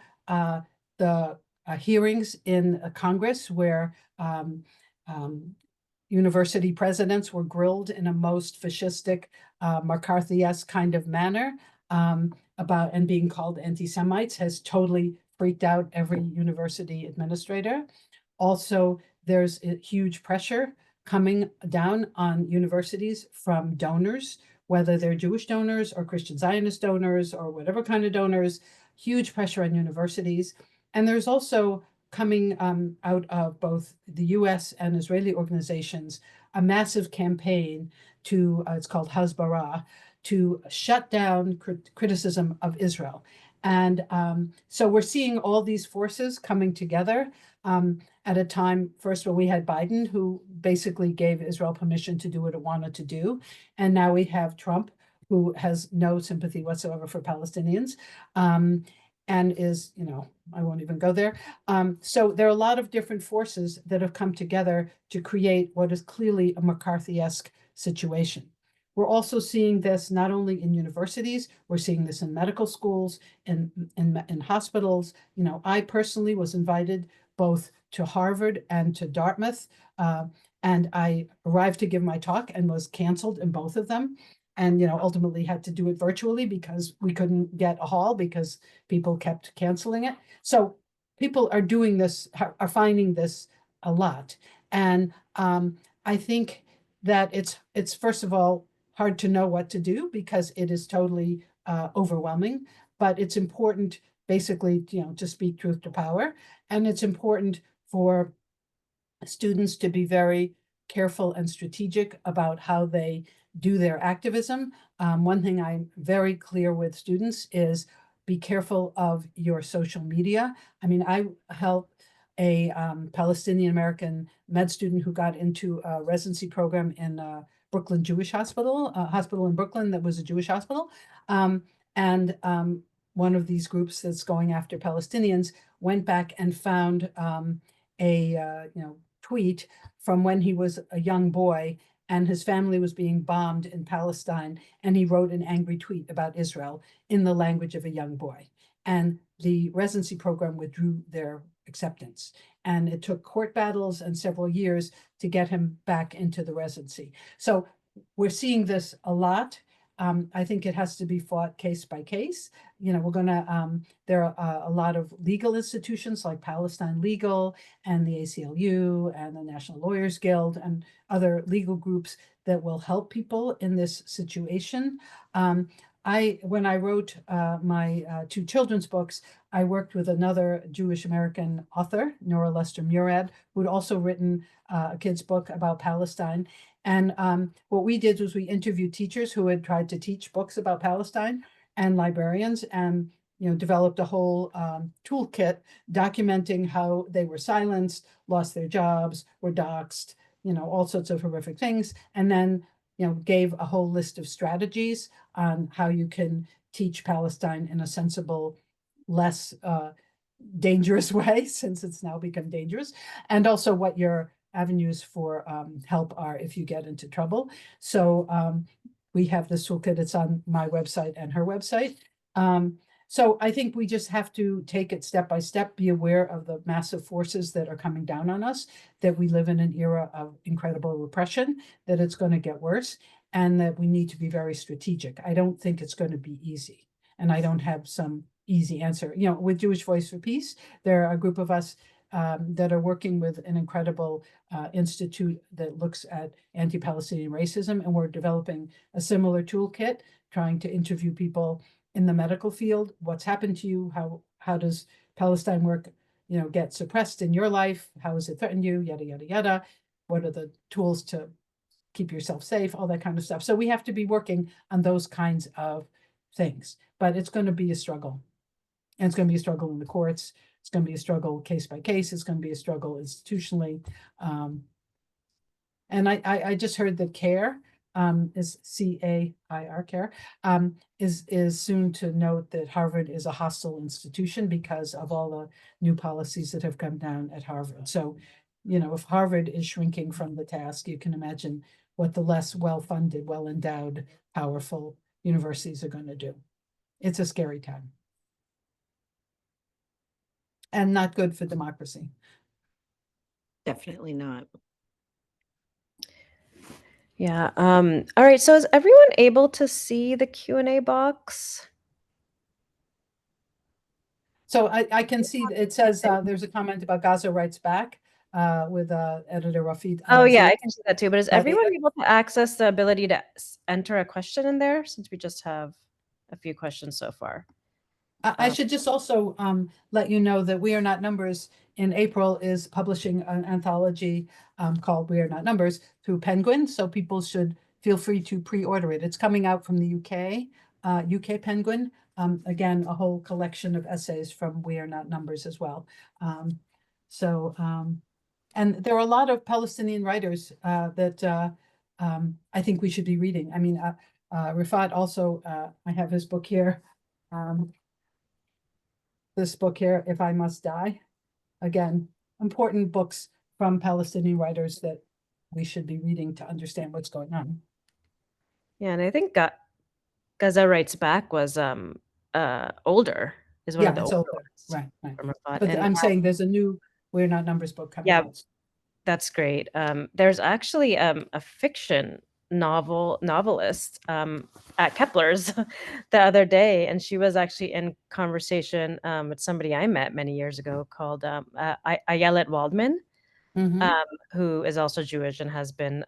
[SPEAKER 2] the hearings in Congress where university presidents were grilled in a most fascistic, McCarthy-esque kind of manner about and being called anti-Semites has totally freaked out every university administrator. Also, there's a huge pressure coming down on universities from donors, whether they're Jewish donors or Christian Zionist donors or whatever kind of donors, huge pressure on universities. And there's also coming out of both the US and Israeli organizations, a massive campaign to, it's called Hasbara, to shut down criticism of Israel. And so we're seeing all these forces coming together at a time, first, when we had Biden, who basically gave Israel permission to do what it wanted to do. And now we have Trump, who has no sympathy whatsoever for Palestinians. And is, I won't even go there. So there are a lot of different forces that have come together to create what is clearly a McCarthy-esque situation. We're also seeing this not only in universities, we're seeing this in medical schools, in hospitals. I personally was invited both to Harvard and to Dartmouth, and I arrived to give my talk and was canceled in both of them. And, ultimately had to do it virtually because we couldn't get a hall because people kept canceling it. So people are doing this, are finding this a lot. And I think that it's first of all, hard to know what to do because it is totally overwhelming, but it's important basically, to speak truth to power. And it's important for students to be very careful and strategic about how they do their activism. One thing I'm very clear with students is be careful of your social media. I mean, I helped a Palestinian American med student who got into a residency program in Brooklyn Jewish Hospital, a hospital in Brooklyn that was a Jewish hospital. And one of these groups that's going after Palestinians went back and found a tweet from when he was a young boy and his family was being bombed in Palestine, and he wrote an angry tweet about Israel in the language of a young boy. And the residency program withdrew their acceptance. And it took court battles and several years to get him back into the residency. So we're seeing this a lot. I think it has to be fought case by case. We're going to, there are a lot of legal institutions like Palestine Legal and the ACLU and the National Lawyers Guild and other legal groups that will help people in this situation. When I wrote my two children's books, I worked with another Jewish American author, Nora Lester Murad, who had also written a kid's book about Palestine. And what we did was we interviewed teachers who had tried to teach books about Palestine and librarians, and developed a whole toolkit documenting how they were silenced, lost their jobs, were doxxed, all sorts of horrific things, and then gave a whole list of strategies on how you can teach Palestine in a sensible, less dangerous way, since it's now become dangerous, and also what your avenues for help are if you get into trouble. So we have this toolkit. It's on my website and her website. So I think we just have to take it step by step, be aware of the massive forces that are coming down on us, that we live in an era of incredible repression, that it's going to get worse, and that we need to be very strategic. I don't think it's going to be easy, and I don't have some easy answer. With Jewish Voice for Peace, there are a group of us that are working with an incredible institute that looks at anti-Palestinian racism, and we're developing a similar toolkit, trying to interview people in the medical field. What's happened to you? How does Palestine work, get suppressed in your life? How has it threatened you? Yada, yada, yada. What are the tools to keep yourself safe? All that kind of stuff. So we have to be working on those kinds of things, but it's going to be a struggle. And it's going to be a struggle in the courts. It's going to be a struggle case by case. It's going to be a struggle institutionally. And I just heard that CARE is CAIR, care, is soon to note that Harvard is a hostile institution because of all the new policies that have come down at Harvard. So, if Harvard is shrinking from the task, you can imagine what the less well-funded, well-endowed, powerful universities are going to do. It's a scary time. And not good for democracy.
[SPEAKER 1] Definitely not.
[SPEAKER 3] Yeah. All right. So is everyone able to see the Q&A box?
[SPEAKER 2] So I can see it says there's a comment about Gaza Writes Back with editor Rafid.
[SPEAKER 3] Oh yeah, I can see that too. But is everyone able to access the ability to enter a question in there, since we just have a few questions so far?
[SPEAKER 2] I should just also let you know that We Are Not Numbers in April is publishing an anthology called We Are Not Numbers through Penguin. So people should feel free to pre-order it. It's coming out from the UK Penguin. Again, a whole collection of essays from We Are Not Numbers as well. And there are a lot of Palestinian writers that I think we should be reading. I mean, Rifat also, I have his book here. This book here, If I Must Die. Again, important books from Palestinian writers that we should be reading to understand what's going on.
[SPEAKER 3] Yeah, and I think Gaza Writes Back was older, is one of the
[SPEAKER 2] it's
[SPEAKER 3] older
[SPEAKER 2] older.
[SPEAKER 3] ones.
[SPEAKER 2] Right. But I'm saying there's a new We're Not Numbers book coming out.
[SPEAKER 3] That's great. There's actually a fiction novelist at Kepler's the other day, and she was actually in conversation with somebody I met many years ago called Ayelet Waldman, who is also Jewish and has been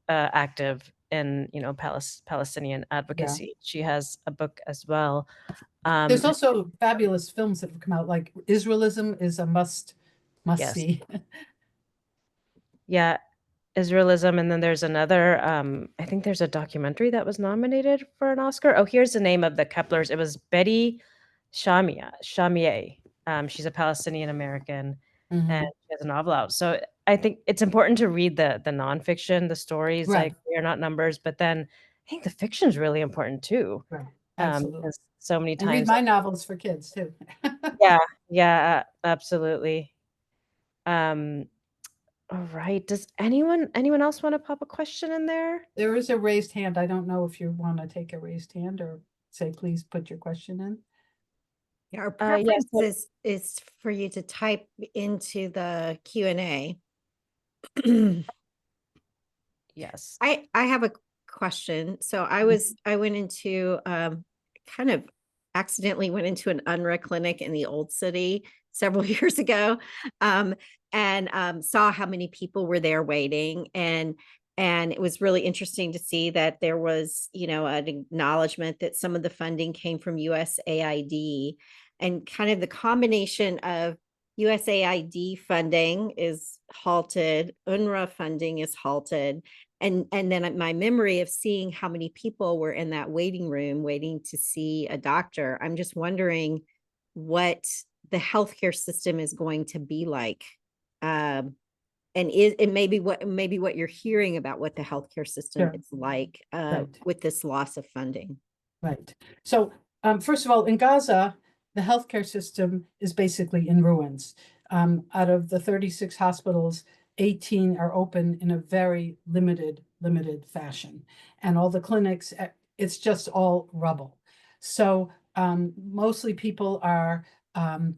[SPEAKER 3] active in Palestinian advocacy. She has a book as well.
[SPEAKER 2] There's also fabulous films that have come out, like Israelism is a must see.
[SPEAKER 3] Yeah, Israelism, and then there's another, I think there's a documentary that was nominated for an Oscar. Oh, here's the name of the Keplers. It was Betty Shamieh. She's a Palestinian American, and she has a novel out. So I think it's important to read the nonfiction, the stories, like We Are Not Numbers, but then I think the fiction is really important too.
[SPEAKER 2] Right. Absolutely.
[SPEAKER 3] Because so many times.
[SPEAKER 2] And read my novels for kids too.
[SPEAKER 3] Yeah, absolutely. All right. Does anyone else want to pop a question in there?
[SPEAKER 2] There is a raised hand. I don't know if you want to take a raised hand or say, please put your question in.
[SPEAKER 1] Yeah, our preference is for you to type into the Q&A.
[SPEAKER 3] Yes.
[SPEAKER 1] I have a question. So I went into kind of accidentally went into an UNRWA clinic in the old city several years ago, and saw how many people were there waiting, and it was really interesting to see that there was, an acknowledgement that some of the funding came from USAID, and kind of the combination of USAID funding is halted, UNRWA funding is halted, and then my memory of seeing how many people were in that waiting room waiting to see a doctor. I'm just wondering what the healthcare system is going to be like, and maybe what you're hearing about what the healthcare system is like with this loss of funding.
[SPEAKER 2] Right. So first of all, in Gaza, the healthcare system is basically in ruins. Out of the 36 hospitals, 18 are open in a very limited fashion. And all the clinics, it's just all rubble. So mostly people are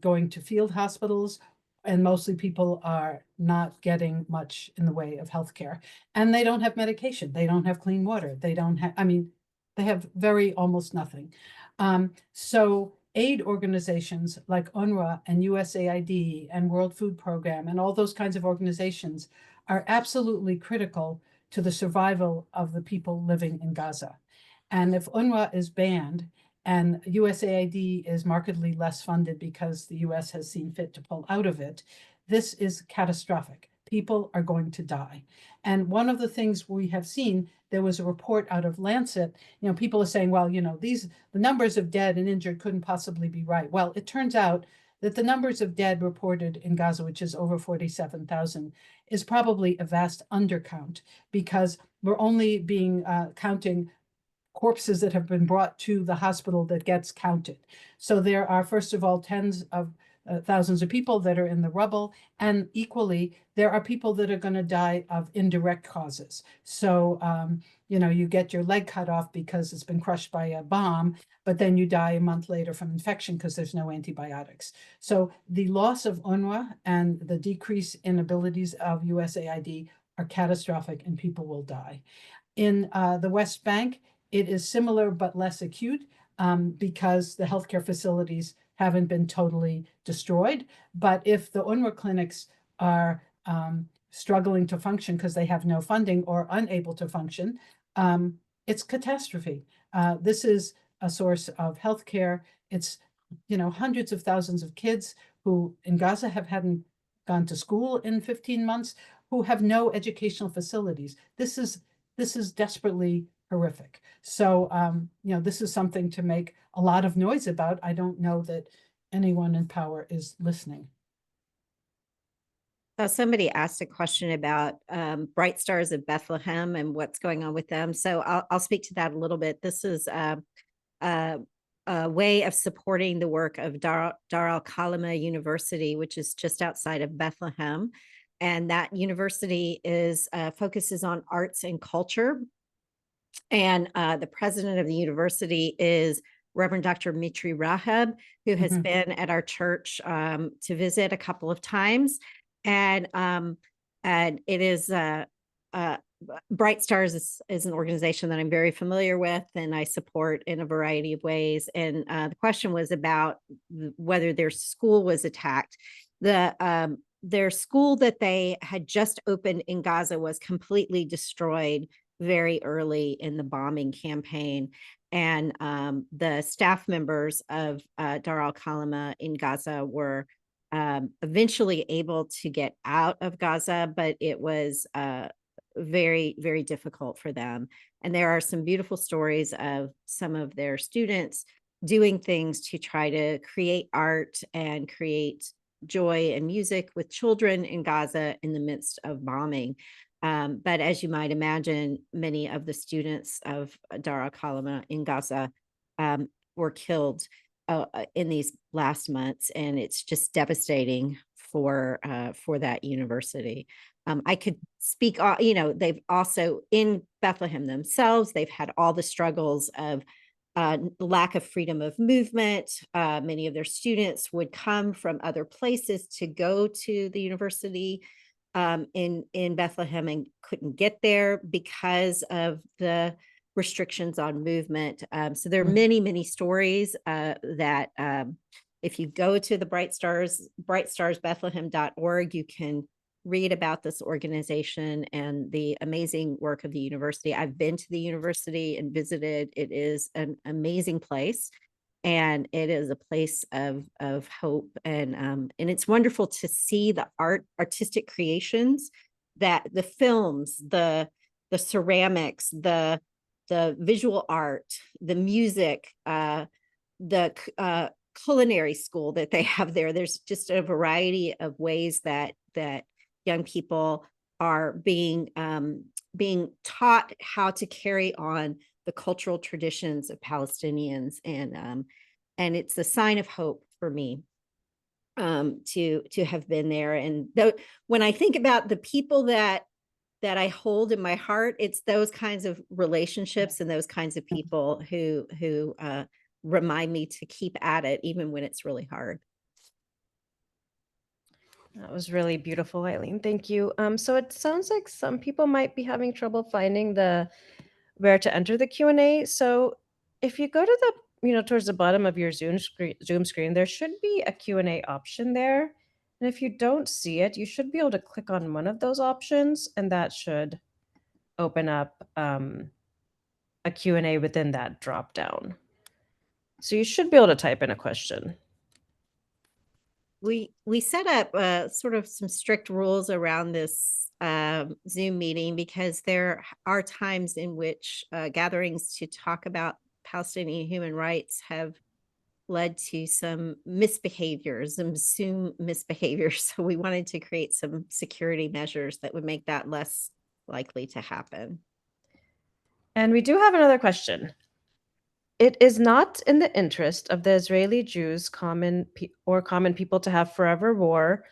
[SPEAKER 2] going to field hospitals, and mostly people are not getting much in the way of healthcare. And they don't have medication. They don't have clean water. They don't have, they have almost nothing. So aid organizations like UNRWA and USAID and World Food Program and all those kinds of organizations are absolutely critical to the survival of the people living in Gaza. And if UNRWA is banned and USAID is markedly less funded because the US has seen fit to pull out of it, this is catastrophic. People are going to die. And one of the things we have seen, there was a report out of Lancet, people are saying, well, the numbers of dead and injured couldn't possibly be right. Well, it turns out that the numbers of dead reported in Gaza, which is over 47,000, is probably a vast undercount, because we're only counting corpses that have been brought to the hospital that gets counted. So there are, first of all, tens of thousands of people that are in the rubble, and equally, there are people that are going to die of indirect causes. So, you get your leg cut off because it's been crushed by a bomb, but then you die a month later from infection because there's no antibiotics. So the loss of UNRWA and the decrease in abilities of USAID are catastrophic, and people will die. In the West Bank, it is similar but less acute, because the healthcare facilities haven't been totally destroyed. But if the UNRWA clinics are struggling to function because they have no funding or unable to function, it's catastrophe. This is a source of healthcare. It's, hundreds of thousands of kids who in Gaza hadn't gone to school in 15 months, who have no educational facilities. This is desperately horrific. So, this is something to make a lot of noise about. I don't know that anyone in power is listening.
[SPEAKER 1] Somebody asked a question about Bright Stars of Bethlehem and what's going on with them. So I'll speak to that a little bit. This is a way of supporting the work of Dar al-Kalima University, which is just outside of Bethlehem. And that university focuses on arts and culture. And the president of the university is Reverend Dr. Mitri Rahab, who has been at our church to visit a couple of times. And it is Bright Stars is an organization that I'm very familiar with and I support in a variety of ways. And the question was about whether their school was attacked. Their school that they had just opened in Gaza was completely destroyed very early in the bombing campaign. And the staff members of Dar al-Kalima in Gaza were eventually able to get out of Gaza, but it was very, very difficult for them. And there are some beautiful stories of some of their students doing things to try to create art and create joy and music with children in Gaza in the midst of bombing. But as you might imagine, many of the students of Dar al-Kalima in Gaza were killed in these last months, and it's just devastating for that university. I could speak, they've also in Bethlehem themselves, they've had all the struggles of lack of freedom of movement. Many of their students would come from other places to go to the university in Bethlehem and couldn't get there because of the restrictions on movement. So there are many, many stories that if you go to the brightstarsbethlehem.org, you can read about this organization and the amazing work of the university. I've been to the university and visited. It is an amazing place. And it is a place of hope, and it's wonderful to see the artistic creations, that the films, the ceramics, the visual art, the music, the culinary school that they have there. There's just a variety of ways that young people are being taught how to carry on the cultural traditions of Palestinians, and it's a sign of hope for me to have been there. And when I think about the people that I hold in my heart, it's those kinds of relationships and those kinds of people who remind me to keep at it even when it's really hard.
[SPEAKER 3] That was really beautiful, Eileen. Thank you. So it sounds like some people might be having trouble finding where to enter the Q&A. So if you go to the, towards the bottom of your Zoom screen, there should be a Q&A option there. And if you don't see it, you should be able to click on one of those options, and that should open up a Q&A within that drop down. So you should be able to type in a question.
[SPEAKER 1] We set up sort of some strict rules around this Zoom meeting, because there are times in which gatherings to talk about Palestinian human rights have led to some misbehaviors, some assumed misbehaviors. So we wanted to create some security measures that would make that less likely to happen.
[SPEAKER 3] And we do have another question. It is not in the interest of the Israeli Jews common people to have forever war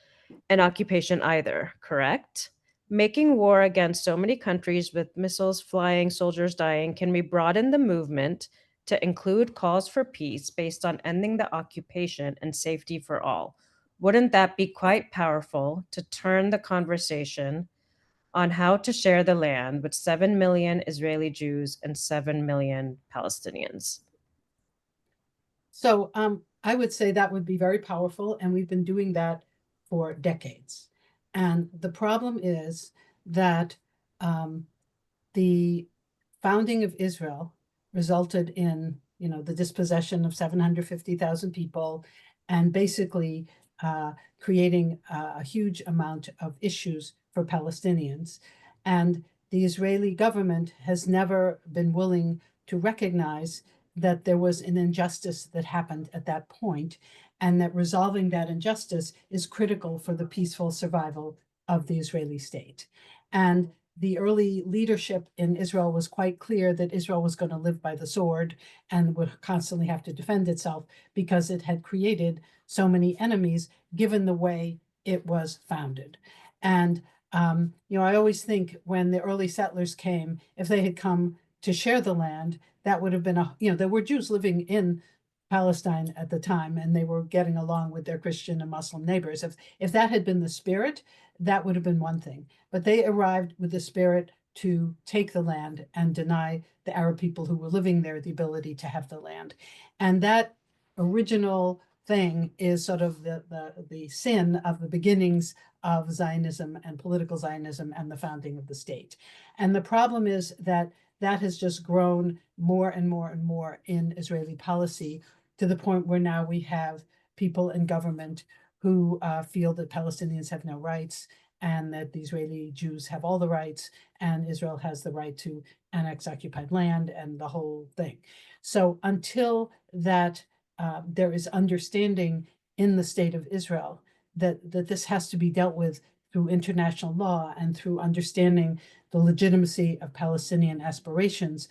[SPEAKER 3] and occupation either, correct? Making war against so many countries with missiles flying, soldiers dying, can we broaden the movement to include calls for peace based on ending the occupation and safety for all? Wouldn't that be quite powerful to turn the conversation on how to share the land with 7 million Israeli Jews and 7 million Palestinians?
[SPEAKER 2] So I would say that would be very powerful, and we've been doing that for decades. And the problem is that the founding of Israel resulted in, the dispossession of 750,000 people, and basically creating a huge amount of issues for Palestinians. And the Israeli government has never been willing to recognize that there was an injustice that happened at that point, and that resolving that injustice is critical for the peaceful survival of the Israeli state. And the early leadership in Israel was quite clear that Israel was going to live by the sword and would constantly have to defend itself because it had created so many enemies given the way it was founded. And, I always think when the early settlers came, if they had come to share the land, that would have been there were Jews living in Palestine at the time, and they were getting along with their Christian and Muslim neighbors. If that had been the spirit, that would have been one thing. But they arrived with the spirit to take the land and deny the Arab people who were living there the ability to have the land. And that original thing is sort of the sin of the beginnings of Zionism and political Zionism and the founding of the state. And the problem is that has just grown more and more and more in Israeli policy, to the point where now we have people in government who feel that Palestinians have no rights, and that the Israeli Jews have all the rights, and Israel has the right to annex occupied land and the whole thing. So until that there is understanding in the state of Israel that this has to be dealt with through international law and through understanding the legitimacy of Palestinian aspirations,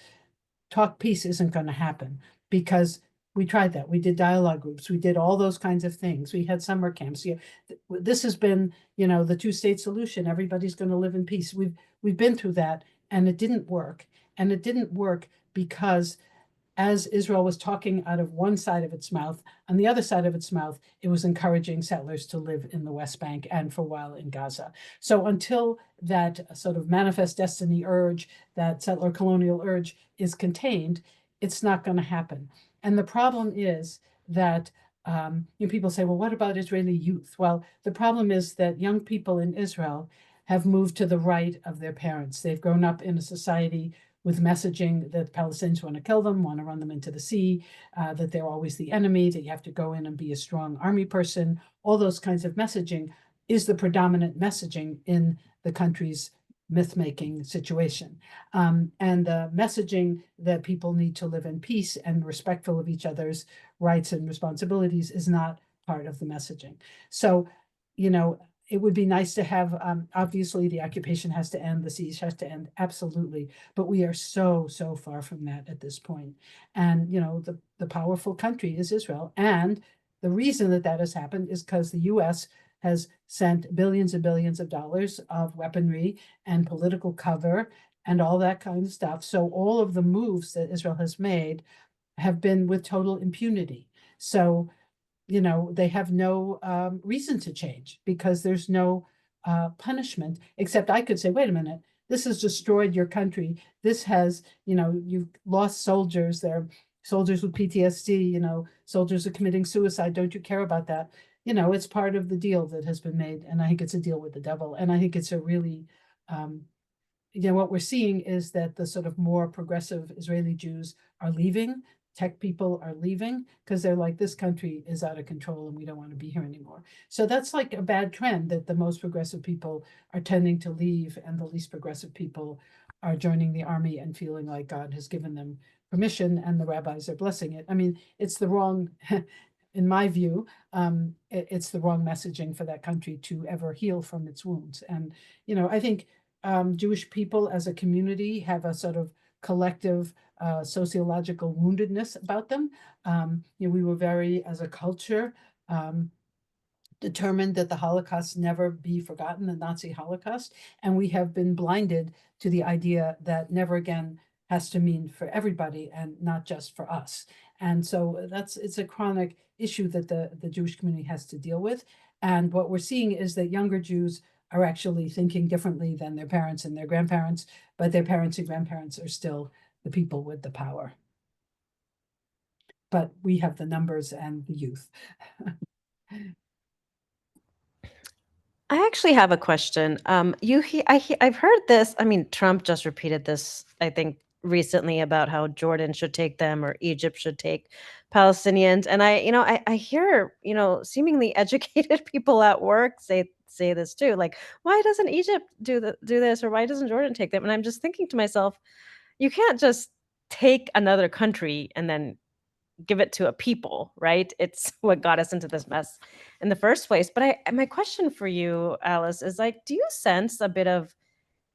[SPEAKER 2] talk peace isn't going to happen, because we tried that. We did dialogue groups. We did all those kinds of things. We had summer camps. This has been, the two-state solution. Everybody's going to live in peace. We've been through that, and it didn't work. And it didn't work because as Israel was talking out of one side of its mouth, on the other side of its mouth, it was encouraging settlers to live in the West Bank and for a while in Gaza. So until that sort of manifest destiny urge, that settler colonial urge is contained, it's not going to happen. And the problem is that people say, well, what about Israeli youth? Well, the problem is that young people in Israel have moved to the right of their parents. They've grown up in a society with messaging that Palestinians want to kill them, want to run them into the sea, that they're always the enemy, that you have to go in and be a strong army person. All those kinds of messaging is the predominant messaging in the country's myth-making situation. And the messaging that people need to live in peace and respectful of each other's rights and responsibilities is not part of the messaging. So, it would be nice to have, obviously the occupation has to end, the siege has to end, absolutely. But we are so far from that at this point. And, the powerful country is Israel. And the reason that has happened is because the US has sent billions and billions of dollars of weaponry and political cover and all that kind of stuff. So all of the moves that Israel has made have been with total impunity. So they have no reason to change, because there's no punishment, except I could say, wait a minute, this has destroyed your country. This has, you've lost soldiers. There are soldiers with PTSD, soldiers are committing suicide. Don't you care about that? It's part of the deal that has been made. And I think it's a deal with the devil. And I think it's a really, what we're seeing is that the sort of more progressive Israeli Jews are leaving. Tech people are leaving because they're like, this country is out of control and we don't want to be here anymore. So that's like a bad trend, that the most progressive people are tending to leave and the least progressive people are joining the army and feeling like God has given them permission and the rabbis are blessing it. I mean, it's the wrong, in my view, it's the wrong messaging for that country to ever heal from its wounds. And, I think Jewish people as a community have a sort of collective sociological woundedness about them. We were very, as a culture, determined that the Holocaust never be forgotten, the Nazi Holocaust, and we have been blinded to the idea that never again has to mean for everybody and not just for us. And so it's a chronic issue that the Jewish community has to deal with. And what we're seeing is that younger Jews are actually thinking differently than their parents and their grandparents, but their parents and grandparents are still the people with the power. But we have the numbers and the youth.
[SPEAKER 3] I actually have a question. I've heard this. I mean, Trump just repeated this, I think, recently about how Jordan should take them or Egypt should take Palestinians. And I hear, seemingly educated people at work say this too. Like, why doesn't Egypt do this, or why doesn't Jordan take them? And I'm just thinking to myself, you can't just take another country and then give it to a people, right? It's what got us into this mess in the first place. But my question for you, Alice, is like, do you sense a bit of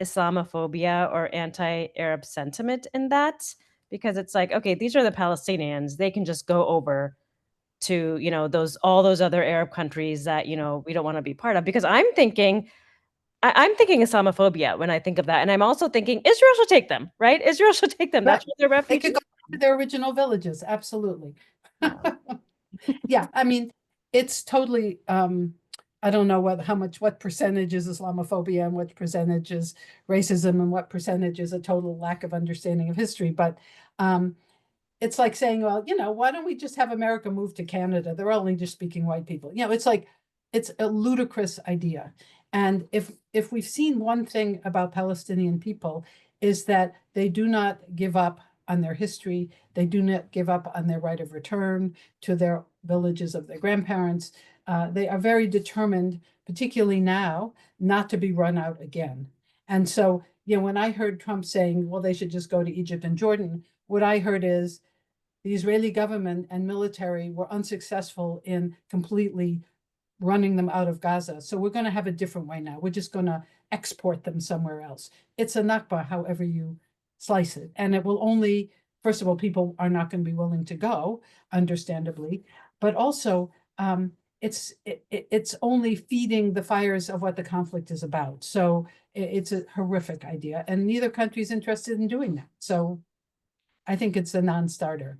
[SPEAKER 3] Islamophobia or anti-Arab sentiment in that? Because it's like, okay, these are the Palestinians. They can just go over to, all those other Arab countries that, we don't want to be part of. Because I'm thinking Islamophobia when I think of that. And I'm also thinking Israel should take them, right? Israel should take them. That's what they're
[SPEAKER 2] They
[SPEAKER 3] refugees.
[SPEAKER 2] could go to their original villages, absolutely. Yeah, I mean, it's totally, I don't know what percentage is Islamophobia and what percentage is racism and what percentage is a total lack of understanding of history. But it's like saying, well, why don't we just have America move to Canada? They're all English-speaking white people. It's like, it's a ludicrous idea. And if we've seen one thing about Palestinian people is that they do not give up on their history. They do not give up on their right of return to their villages of their grandparents. They are very determined, particularly now, not to be run out again. And so, when I heard Trump saying, well, they should just go to Egypt and Jordan, what I heard is the Israeli government and military were unsuccessful in completely running them out of Gaza. So we're going to have a different way now. We're just going to export them somewhere else. It's a Nakba, however you slice it. And it will only, first of all, people are not going to be willing to go, understandably, but also it's only feeding the fires of what the conflict is about. So it's a horrific idea, and neither country is interested in doing that. So I think it's a non-starter.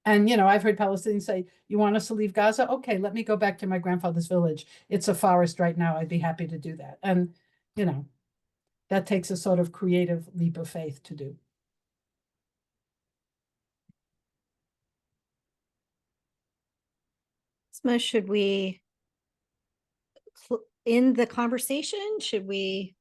[SPEAKER 2] And, I've heard Palestinians say, you want us to leave Gaza? Okay, let me go back to my grandfather's village. It's a forest right now. I'd be happy to do that. And, that takes a sort of creative leap of faith to do.
[SPEAKER 1] Should we end the conversation? Should we